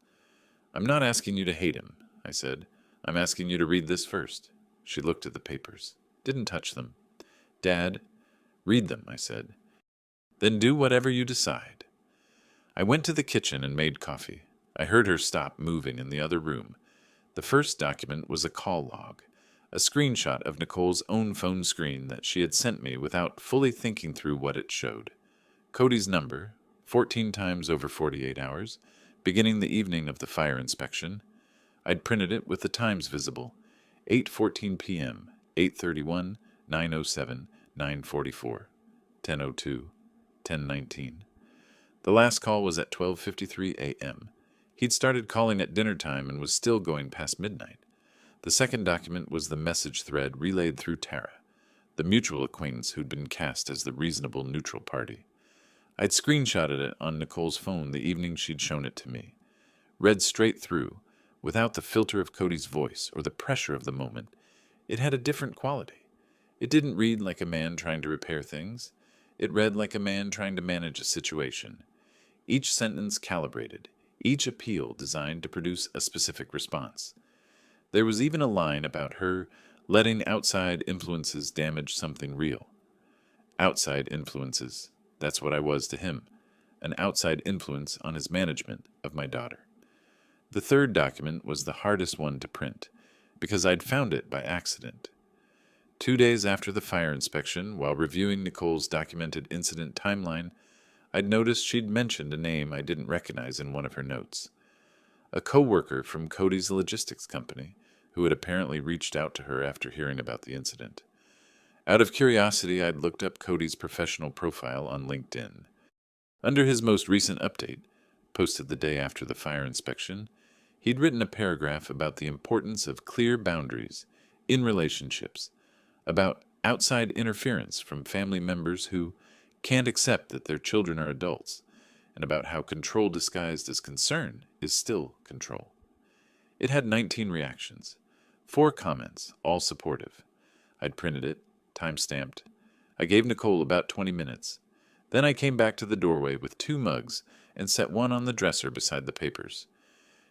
"I'm not asking you to hate him," I said. "I'm asking you to read this first." She looked at the papers. Didn't touch them. "Dad, read them," I said. "Then do whatever you decide." I went to the kitchen and made coffee. I heard her stop moving in the other room. The first document was a call log, a screenshot of Nicole's own phone screen that she had sent me without fully thinking through what it showed. Cody's number, 14 times over 48 hours, beginning the evening of the fire inspection. I'd printed it with the times visible: 8:14 p.m., 8:31, 9:07, 9:44, 10:02, 10:19. The last call was at 12:53 a.m. He'd started calling at dinner time and was still going past midnight. The second document was the message thread relayed through Tara, the mutual acquaintance who'd been cast as the reasonable neutral party. I'd screenshotted it on Nicole's phone the evening she'd shown it to me. Read straight through, without the filter of Cody's voice or the pressure of the moment, it had a different quality. It didn't read like a man trying to repair things. It read like a man trying to manage a situation. Each sentence calibrated, each appeal designed to produce a specific response. There was even a line about her letting outside influences damage something real. Outside influences, that's what I was to him, an outside influence on his management of my daughter. The third document was the hardest one to print, because I'd found it by accident. 2 days after the fire inspection, while reviewing Nicole's documented incident timeline, I'd noticed she'd mentioned a name I didn't recognize in one of her notes. A co-worker from Cody's logistics company, who had apparently reached out to her after hearing about the incident. Out of curiosity, I'd looked up Cody's professional profile on LinkedIn. Under his most recent update, posted the day after the fire inspection, he'd written a paragraph about the importance of clear boundaries in relationships, about outside interference from family members who can't accept that their children are adults, and about how control disguised as concern is still control. It had 19 reactions, 4 comments, all supportive. I'd printed it, time-stamped. I gave Nicole about 20 minutes. Then I came back to the doorway with 2 mugs and set one on the dresser beside the papers.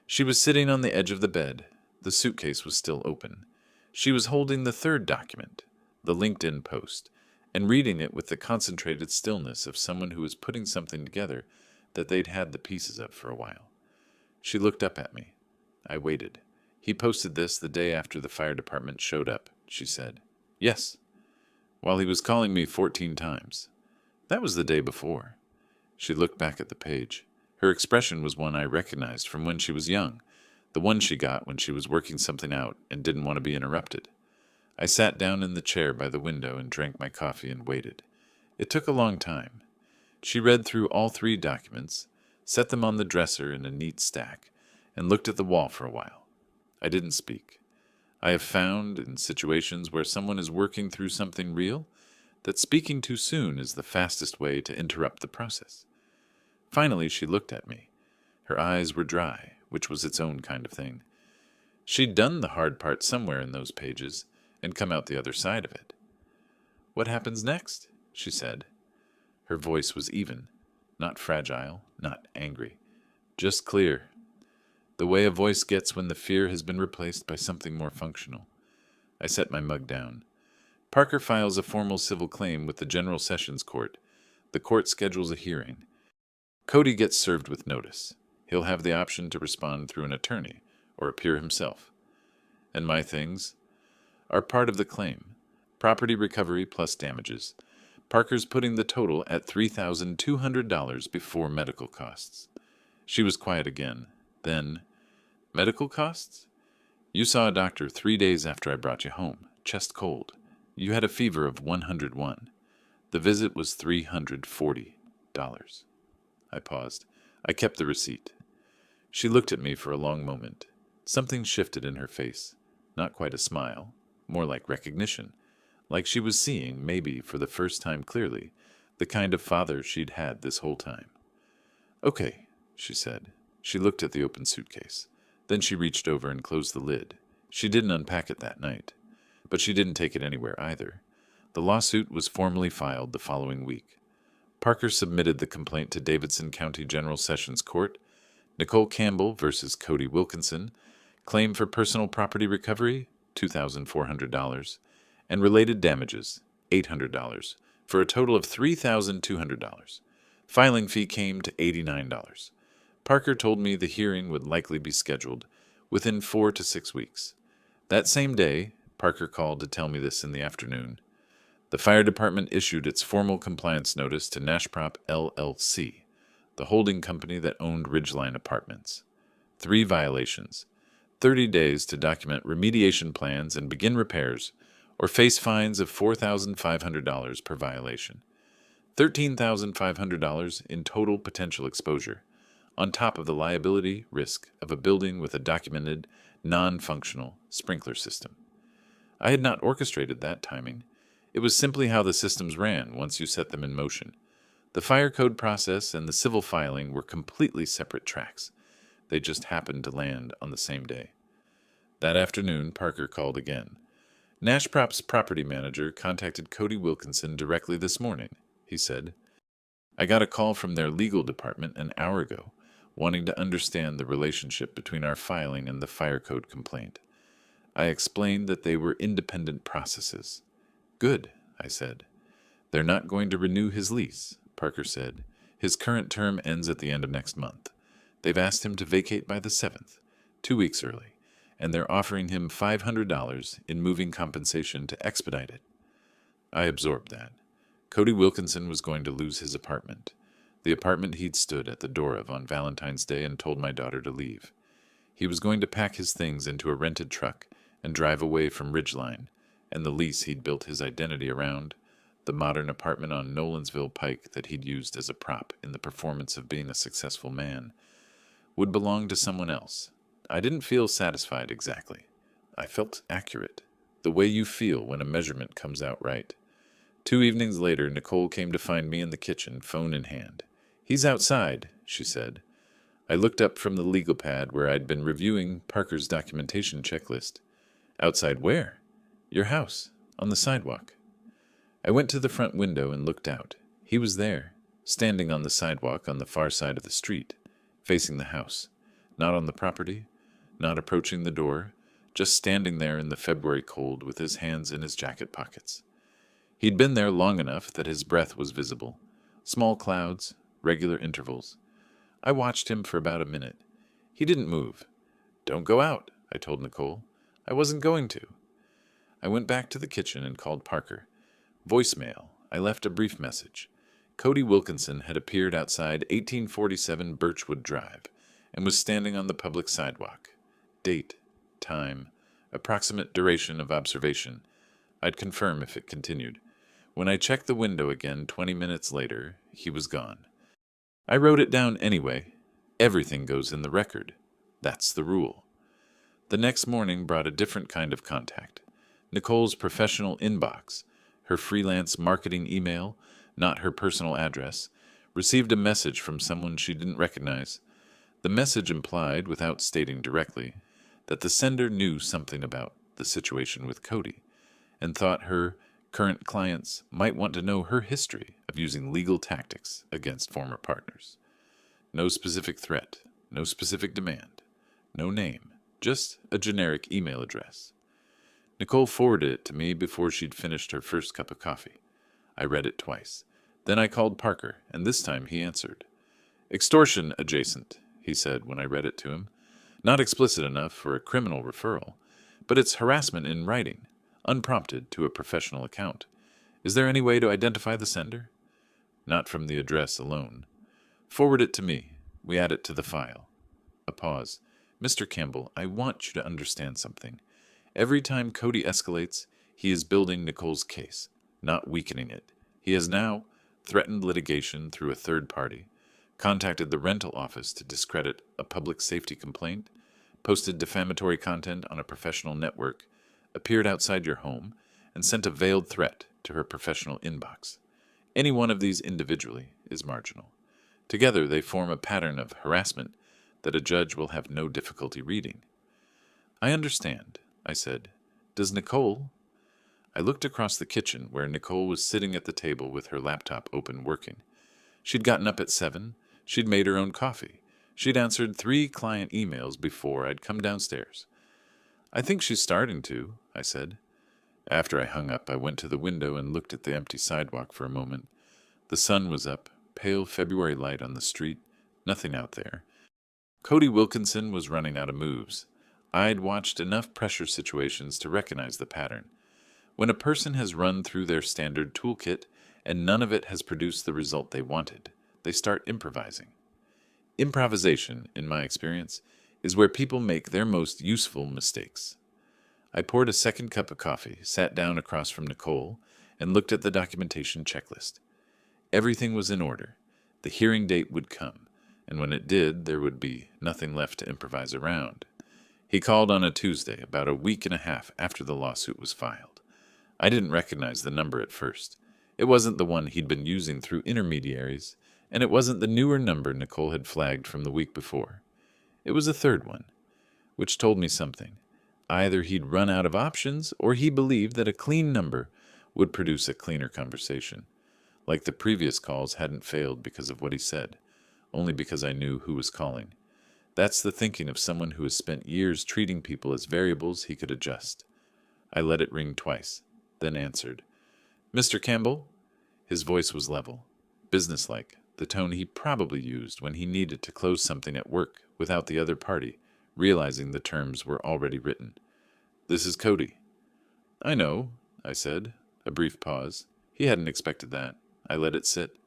She was sitting on the edge of the bed. The suitcase was still open. She was holding the third document, the LinkedIn post, and reading it with the concentrated stillness of someone who was putting something together that they'd had the pieces of for a while. She looked up at me. I waited. He posted this the day after the fire department showed up, she said. Yes. While he was calling me 14 times. That was the day before. She looked back at the page. Her expression was one I recognized from when she was young, the one she got when she was working something out and didn't want to be interrupted. I sat down in the chair by the window and drank my coffee and waited. It took a long time. She read through all 3 documents, set them on the dresser in a neat stack, and looked at the wall for a while. I didn't speak. I have found, in situations where someone is working through something real, that speaking too soon is the fastest way to interrupt the process. Finally, she looked at me. Her eyes were dry, which was its own kind of thing. She'd done the hard part somewhere in those pages, and come out the other side of it. What happens next? She said. Her voice was even, not fragile, not angry, just clear. The way a voice gets when the fear has been replaced by something more functional. I set my mug down. Parker files a formal civil claim with the General Sessions Court. The court schedules a hearing. Cody gets served with notice. He'll have the option to respond through an attorney or appear himself. And my things are part of the claim. Property recovery plus damages. Parker's putting the total at $3,200 before medical costs. She was quiet again. Then, medical costs? You saw a doctor 3 days after I brought you home, chest cold. You had a fever of 101. The visit was $340. I paused. I kept the receipt. She looked at me for a long moment. Something shifted in her face. Not quite a smile, more like recognition, like she was seeing, maybe for the first time clearly, the kind of father she'd had this whole time. Okay, she said. She looked at the open suitcase. Then she reached over and closed the lid. She didn't unpack it that night. But she didn't take it anywhere either. The lawsuit was formally filed the following week. Parker submitted the complaint to Davidson County General Sessions Court. Nicole Campbell versus Cody Wilkinson. Claim for personal property recovery, $2,400. And related damages, $800, for a total of $3,200. Filing fee came to $89. Parker told me the hearing would likely be scheduled within 4 to 6 weeks. That same day, Parker called to tell me this in the afternoon. The fire department issued its formal compliance notice to Nashprop LLC, the holding company that owned Ridgeline Apartments. 3 violations, 30 days to document remediation plans and begin repairs, or face fines of $4,500 per violation. $13,500 in total potential exposure, on top of the liability risk of a building with a documented, non-functional sprinkler system. I had not orchestrated that timing. It was simply how the systems ran once you set them in motion. The fire code process and the civil filing were completely separate tracks. They just happened to land on the same day. That afternoon, Parker called again. Nashprop's property manager contacted Cody Wilkinson directly this morning, he said. I got a call from their legal department an hour ago, wanting to understand the relationship between our filing and the fire code complaint. I explained that they were independent processes. Good, I said. They're not going to renew his lease, Parker said. His current term ends at the end of next month. They've asked him to vacate by the 7th. 2 weeks early, and they're offering him $500 in moving compensation to expedite it. I absorbed that. Cody Wilkinson was going to lose his apartment, the apartment he'd stood at the door of on Valentine's Day and told my daughter to leave. He was going to pack his things into a rented truck and drive away from Ridgeline and the lease he'd built his identity around, the modern apartment on Nolensville Pike that he'd used as a prop in the performance of being a successful man, would belong to someone else. I didn't feel satisfied exactly. I felt accurate, the way you feel when a measurement comes out right. 2 evenings later, Nicole came to find me in the kitchen, phone in hand. "He's outside," she said. I looked up from the legal pad where I'd been reviewing Parker's documentation checklist. "Outside where?" "Your house, on the sidewalk." I went to the front window and looked out. He was there, standing on the sidewalk on the far side of the street, facing the house. Not on the property, not approaching the door, just standing there in the February cold with his hands in his jacket pockets. He'd been there long enough that his breath was visible. Small clouds, regular intervals. I watched him for about a minute. He didn't move. "Don't go out," I told Nicole. I wasn't going to. I went back to the kitchen and called Parker. Voicemail. I left a brief message. Cody Wilkinson had appeared outside 1847 Birchwood Drive and was standing on the public sidewalk. Date, time, approximate duration of observation. I'd confirm if it continued. When I checked the window again 20 minutes later, he was gone. I wrote it down anyway. Everything goes in the record. That's the rule. The next morning brought a different kind of contact. Nicole's professional inbox, her freelance marketing email, not her personal address, received a message from someone she didn't recognize. The message implied, without stating directly, that the sender knew something about the situation with Cody and thought her current clients might want to know her history of using legal tactics against former partners. No specific threat, no specific demand, no name, just a generic email address. Nicole forwarded it to me before she'd finished her first cup of coffee. I read it twice. Then I called Parker, and this time he answered. "Extortion adjacent," he said when I read it to him. "Not explicit enough for a criminal referral, but it's harassment in writing, unprompted to a professional account. Is there any way to identify the sender?" "Not from the address alone." "Forward it to me. We add it to the file." A pause. "Mr. Campbell, I want you to understand something. Every time Cody escalates, he is building Nicole's case, not weakening it. He has now threatened litigation through a third party, contacted the rental office to discredit a public safety complaint, posted defamatory content on a professional network, appeared outside your home, and sent a veiled threat to her professional inbox. Any one of these individually is marginal. Together they form a pattern of harassment that a judge will have no difficulty reading." "I understand," I said. "Does Nicole—" I looked across the kitchen where Nicole was sitting at the table with her laptop open working. She'd gotten up at 7. She'd made her own coffee. She'd answered 3 client emails before I'd come downstairs. "I think she's starting to," I said. After I hung up, I went to the window and looked at the empty sidewalk for a moment. The sun was up, pale February light on the street, nothing out there. Cody Wilkinson was running out of moves. I'd watched enough pressure situations to recognize the pattern. When a person has run through their standard toolkit and none of it has produced the result they wanted, they start improvising. Improvisation, in my experience, is where people make their most useful mistakes. I poured a second cup of coffee, sat down across from Nicole, and looked at the documentation checklist. Everything was in order. The hearing date would come, and when it did, there would be nothing left to improvise around. He called on a Tuesday, about a week and a half after the lawsuit was filed. I didn't recognize the number at first. It wasn't the one he'd been using through intermediaries, and it wasn't the newer number Nicole had flagged from the week before. It was a third one, which told me something. Either he'd run out of options, or he believed that a clean number would produce a cleaner conversation. Like the previous calls hadn't failed because of what he said, only because I knew who was calling. That's the thinking of someone who has spent years treating people as variables he could adjust. I let it ring twice, then answered. "Mr. Campbell?" His voice was level, businesslike, the tone he probably used when he needed to close something at work without the other party realizing the terms were already written. "This is Cody." "I know," I said. A brief pause. He hadn't expected that. I let it sit.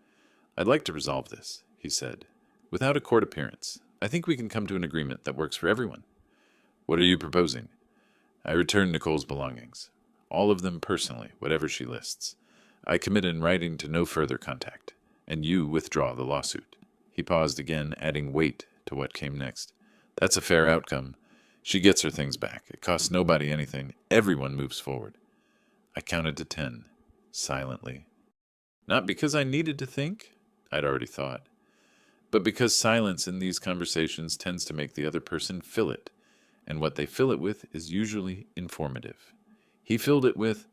"I'd like to resolve this," he said. "Without a court appearance. I think we can come to an agreement that works for everyone." "What are you proposing?" I returned Nicole's belongings. All of them personally, whatever she lists. I commit in writing to no further contact. And you withdraw the lawsuit. He paused again, adding weight to what came next. "That's a fair outcome. She gets her things back. It costs nobody anything. Everyone moves forward." I counted to 10, silently. Not because I needed to think, I'd already thought, but because silence in these conversations tends to make the other person fill it, and what they fill it with is usually informative. He filled it with,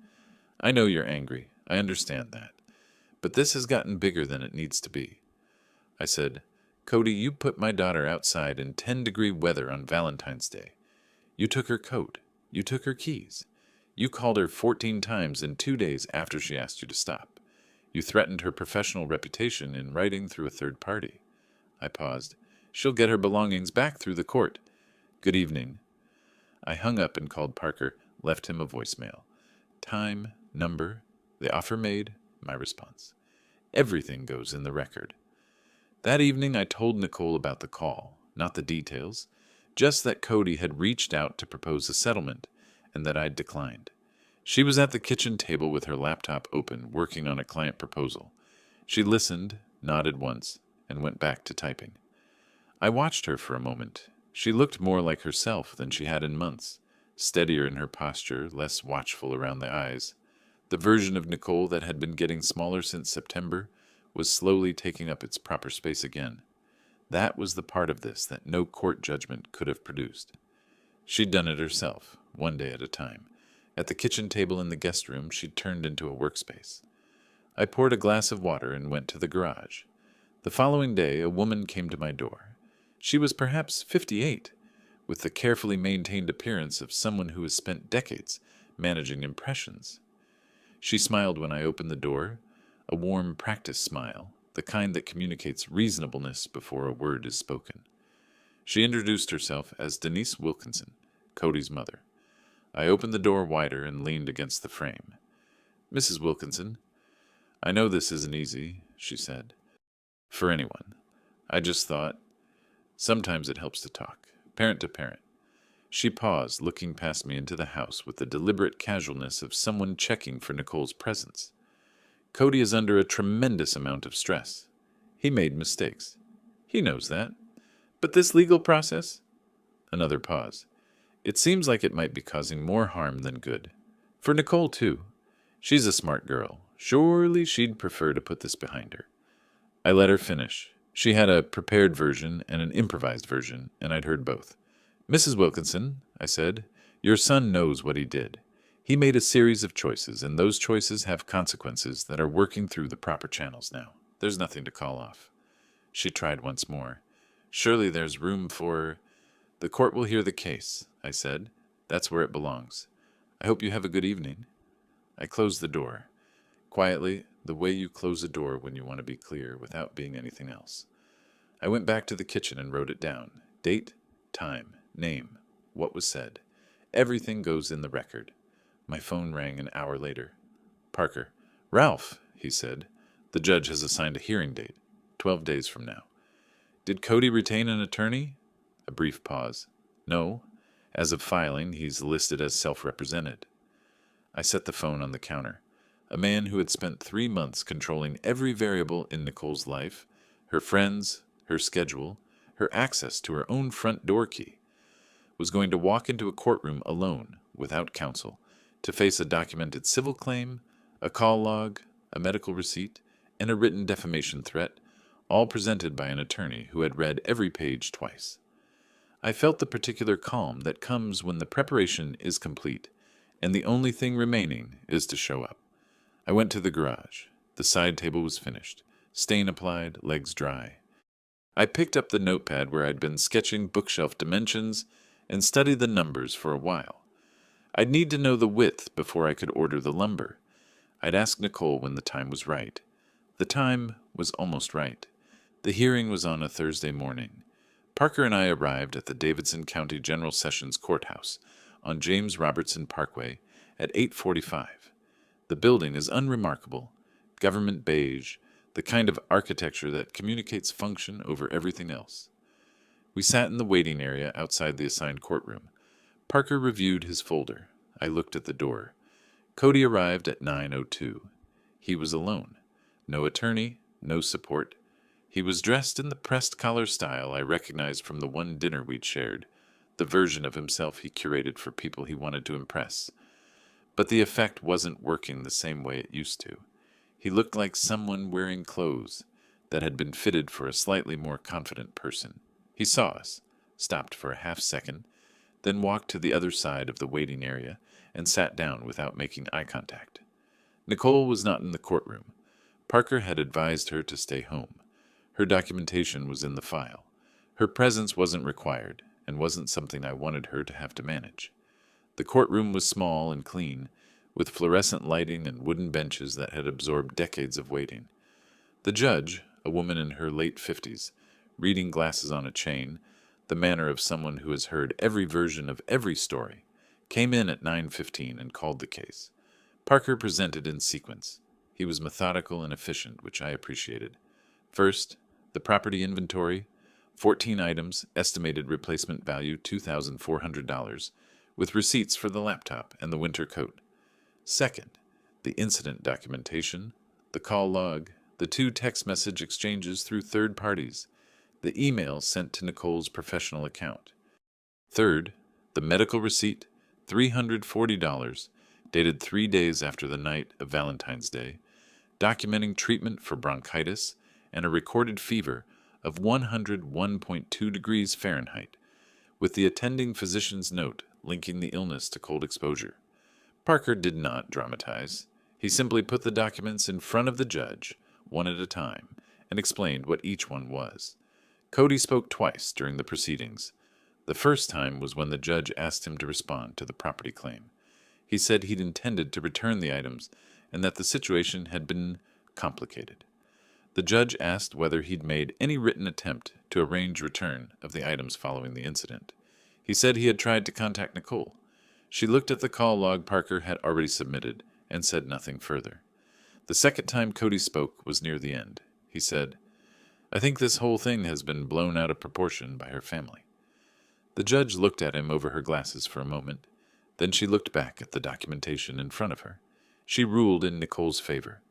"I know you're angry. I understand that. But this has gotten bigger than it needs to be." I said, "Cody, you put my daughter outside in 10-degree weather on Valentine's Day. You took her coat. You took her keys. You called her 14 times in 2 days after she asked you to stop. You threatened her professional reputation in writing through a third party." I paused. "She'll get her belongings back through the court. Good evening." I hung up and called Parker, left him a voicemail. Time, number, the offer made, my response. Everything goes in the record. That evening I told Nicole about the call, not the details, just that Cody had reached out to propose a settlement, and that I'd declined. She was at the kitchen table with her laptop open, working on a client proposal. She listened, nodded once, and went back to typing. I watched her for a moment. She looked more like herself than she had in months, steadier in her posture, less watchful around the eyes. The version of Nicole that had been getting smaller since September was slowly taking up its proper space again. That was the part of this that no court judgment could have produced. She'd done it herself, one day at a time. At the kitchen table in the guest room, she'd turned into a workspace. I poured a glass of water and went to the garage. The following day, a woman came to my door. She was perhaps 58, with the carefully maintained appearance of someone who has spent decades managing impressions. She smiled when I opened the door, a warm practice smile, the kind that communicates reasonableness before a word is spoken. She introduced herself as Denise Wilkinson, Cody's mother. I opened the door wider and leaned against the frame. "Mrs. Wilkinson, I know this isn't easy," she said, "for anyone. I just thought, sometimes it helps to talk, parent to parent." She paused, looking past me into the house with the deliberate casualness of someone checking for Nicole's presence. "Cody is under a tremendous amount of stress. He made mistakes. He knows that. But this legal process?" Another pause. "It seems like it might be causing more harm than good. For Nicole, too. She's a smart girl. Surely she'd prefer to put this behind her." I let her finish. She had a prepared version and an improvised version, and I'd heard both. "Mrs. Wilkinson," I said, "your son knows what he did. He made a series of choices, and those choices have consequences that are working through the proper channels now. There's nothing to call off." She tried once more. "Surely there's room for—" "The court will hear the case," I said. "That's where it belongs. I hope you have a good evening." I closed the door. Quietly, the way you close a door when you want to be clear without being anything else. I went back to the kitchen and wrote it down. Date, time, name, what was said. Everything goes in the record. My phone rang an hour later. "Parker." "Ralph," he said. "The judge has assigned a hearing date, 12 days from now." "Did Cody retain an attorney?" A brief pause. "No. As of filing, he's listed as self-represented." I set the phone on the counter. A man who had spent 3 months controlling every variable in Nicole's life, her friends, her schedule, her access to her own front door key, was going to walk into a courtroom alone, without counsel, to face a documented civil claim, a call log, a medical receipt, and a written defamation threat, all presented by an attorney who had read every page twice. I felt the particular calm that comes when the preparation is complete, and the only thing remaining is to show up. I went to the garage. The side table was finished, stain applied, legs dry. I picked up the notepad where I'd been sketching bookshelf dimensions and studied the numbers for a while. I'd need to know the width before I could order the lumber. I'd ask Nicole when the time was right. The time was almost right. The hearing was on a Thursday morning. Parker and I arrived at the Davidson County General Sessions Courthouse on James Robertson Parkway at 8:45. The building is unremarkable, government beige, the kind of architecture that communicates function over everything else. We sat in the waiting area outside the assigned courtroom. Parker reviewed his folder. I looked at the door. Cody arrived at 9:02. He was alone. No attorney, no support. He was dressed in the pressed collar style I recognized from the one dinner we'd shared, the version of himself he curated for people he wanted to impress. But the effect wasn't working the same way it used to. He looked like someone wearing clothes that had been fitted for a slightly more confident person. He saw us, stopped for a half second, then walked to the other side of the waiting area and sat down without making eye contact. Nicole was not in the courtroom. Parker had advised her to stay home. Her documentation was in the file. Her presence wasn't required and wasn't something I wanted her to have to manage. The courtroom was small and clean, with fluorescent lighting and wooden benches that had absorbed decades of waiting. The judge, a woman in her late 50s, reading glasses on a chain, the manner of someone who has heard every version of every story, came in at 9:15 and called the case. Parker presented in sequence. He was methodical and efficient, which I appreciated. First, the property inventory, 14 items, estimated replacement value $2,400, with receipts for the laptop and the winter coat. Second, the incident documentation, the call log, the 2 text message exchanges through third parties, the email sent to Nicole's professional account. Third, the medical receipt, $340, dated 3 days after the night of Valentine's Day, documenting treatment for bronchitis and a recorded fever of 101.2 degrees Fahrenheit, with the attending physician's note linking the illness to cold exposure. Parker did not dramatize. He simply put the documents in front of the judge, one at a time, and explained what each one was. Cody spoke twice during the proceedings. The first time was when the judge asked him to respond to the property claim. He said he'd intended to return the items and that the situation had been complicated. The judge asked whether he'd made any written attempt to arrange return of the items following the incident. He said he had tried to contact Nicole. She looked at the call log Parker had already submitted and said nothing further. The second time Cody spoke was near the end. He said, "I think this whole thing has been blown out of proportion by her family." The judge looked at him over her glasses for a moment. Then she looked back at the documentation in front of her. She ruled in Nicole's favor.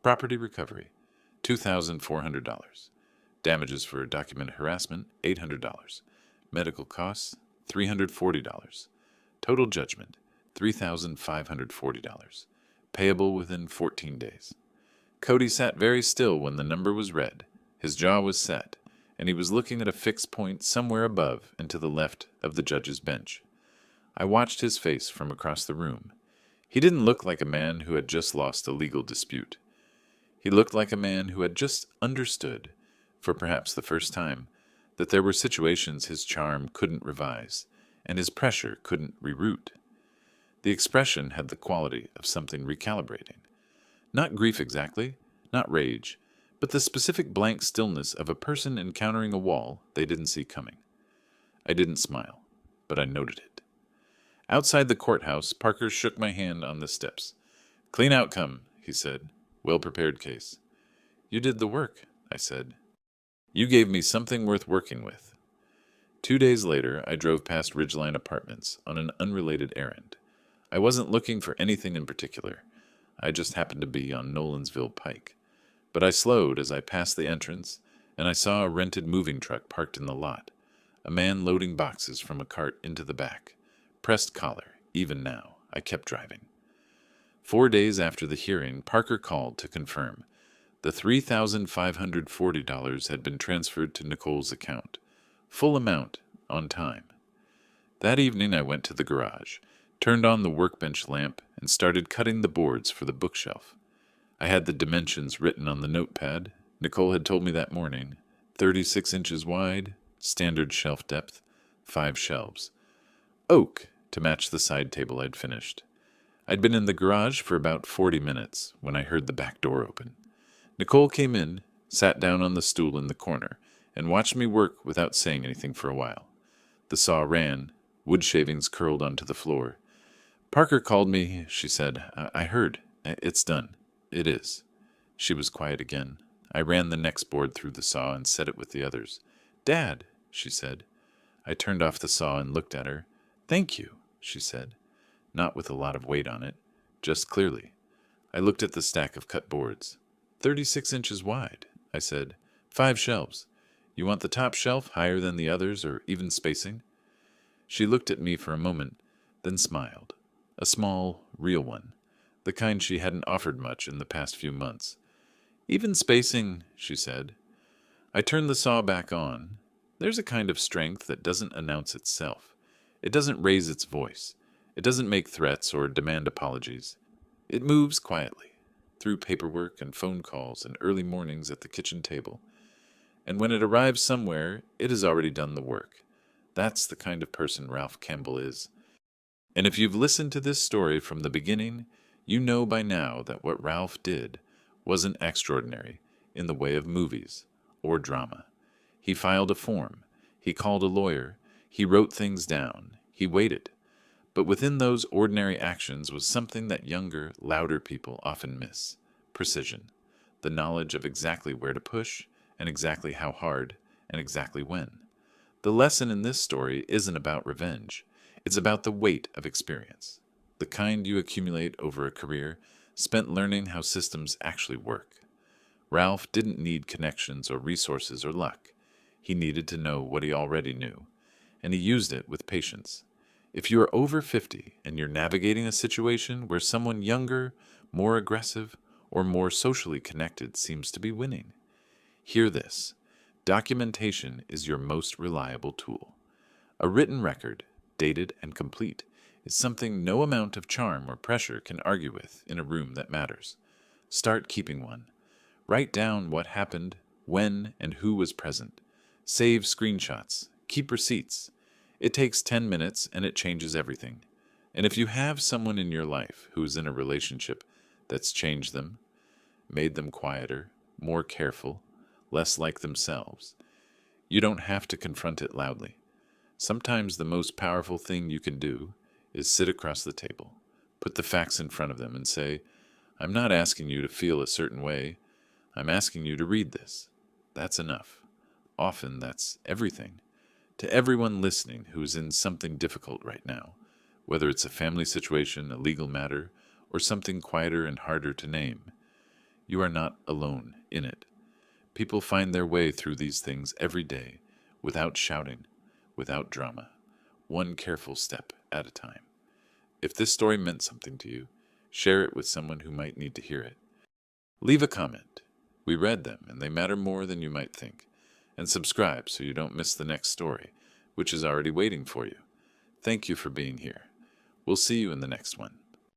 Property recovery, $2,400. Damages for documented harassment, $800. Medical costs, $340. Total judgment, $3,540. Payable within 14 days. Cody sat very still when the number was read. His jaw was set, and he was looking at a fixed point somewhere above and to the left of the judge's bench. I watched his face from across the room. He didn't look like a man who had just lost a legal dispute. He looked like a man who had just understood, for perhaps the first time, that there were situations his charm couldn't revise, and his pressure couldn't reroute. The expression had the quality of something recalibrating. Not grief exactly, not rage, but the specific blank stillness of a person encountering a wall they didn't see coming. I didn't smile, but I noted it. Outside the courthouse, Parker shook my hand on the steps. "Clean outcome," he said. "Well-prepared case." "You did the work," I said. "You gave me something worth working with." 2 days later, I drove past Ridgeline Apartments on an unrelated errand. I wasn't looking for anything in particular. I just happened to be on Nolansville Pike. But I slowed as I passed the entrance, and I saw a rented moving truck parked in the lot. A man loading boxes from a cart into the back. Pressed collar, even now. I kept driving. 4 days after the hearing, Parker called to confirm. The $3,540 had been transferred to Nicole's account. Full amount, on time. That evening I went to the garage, turned on the workbench lamp, and started cutting the boards for the bookshelf. I had the dimensions written on the notepad. Nicole had told me that morning. 36 inches wide, standard shelf depth, 5 shelves. Oak, to match the side table I'd finished. I'd been in the garage for about 40 minutes when I heard the back door open. Nicole came in, sat down on the stool in the corner, and watched me work without saying anything for a while. The saw ran, wood shavings curled onto the floor. "Parker called me," she said. I heard. It's done. It is." She was quiet again. I ran the next board through the saw and set it with the others. "Dad," she said. I turned off the saw and looked at her. "Thank you," she said, not with a lot of weight on it, just clearly. I looked at the stack of cut boards. 36 inches wide, I said. 5 shelves. You want the top shelf higher than the others, or even spacing?" She looked at me for a moment, then smiled. A small, real one, the kind she hadn't offered much in the past few months. "Even spacing," she said. I turned the saw back on. There's a kind of strength that doesn't announce itself. It doesn't raise its voice. It doesn't make threats or demand apologies. It moves quietly, through paperwork and phone calls and early mornings at the kitchen table. And when it arrives somewhere, it has already done the work. That's the kind of person Ralph Campbell is. And if you've listened to this story from the beginning, you know by now that what Ralph did wasn't extraordinary in the way of movies or drama. He filed a form. He called a lawyer. He wrote things down. He waited. But within those ordinary actions was something that younger, louder people often miss: precision, the knowledge of exactly where to push, and exactly how hard, and exactly when. The lesson in this story isn't about revenge. It's about the weight of experience, the kind you accumulate over a career spent learning how systems actually work. Ralph didn't need connections or resources or luck. He needed to know what he already knew, and he used it with patience. If you are over 50 and you're navigating a situation where someone younger, more aggressive, or more socially connected seems to be winning, hear this: documentation is your most reliable tool. A written record, dated and complete, is something no amount of charm or pressure can argue with in a room that matters. Start keeping one. Write down what happened, when, and who was present. Save screenshots. Keep receipts. It takes 10 minutes and it changes everything. And if you have someone in your life who is in a relationship that's changed them, made them quieter, more careful, less like themselves, you don't have to confront it loudly. Sometimes the most powerful thing you can do is sit across the table, put the facts in front of them, and say, "I'm not asking you to feel a certain way. I'm asking you to read this." That's enough. Often that's everything. To everyone listening who is in something difficult right now, whether it's a family situation, a legal matter, or something quieter and harder to name, you are not alone in it. People find their way through these things every day, without shouting, without drama, one careful step at a time. If this story meant something to you, share it with someone who might need to hear it. Leave a comment. We read them, and they matter more than you might think. And subscribe so you don't miss the next story, which is already waiting for you. Thank you for being here. We'll see you in the next one.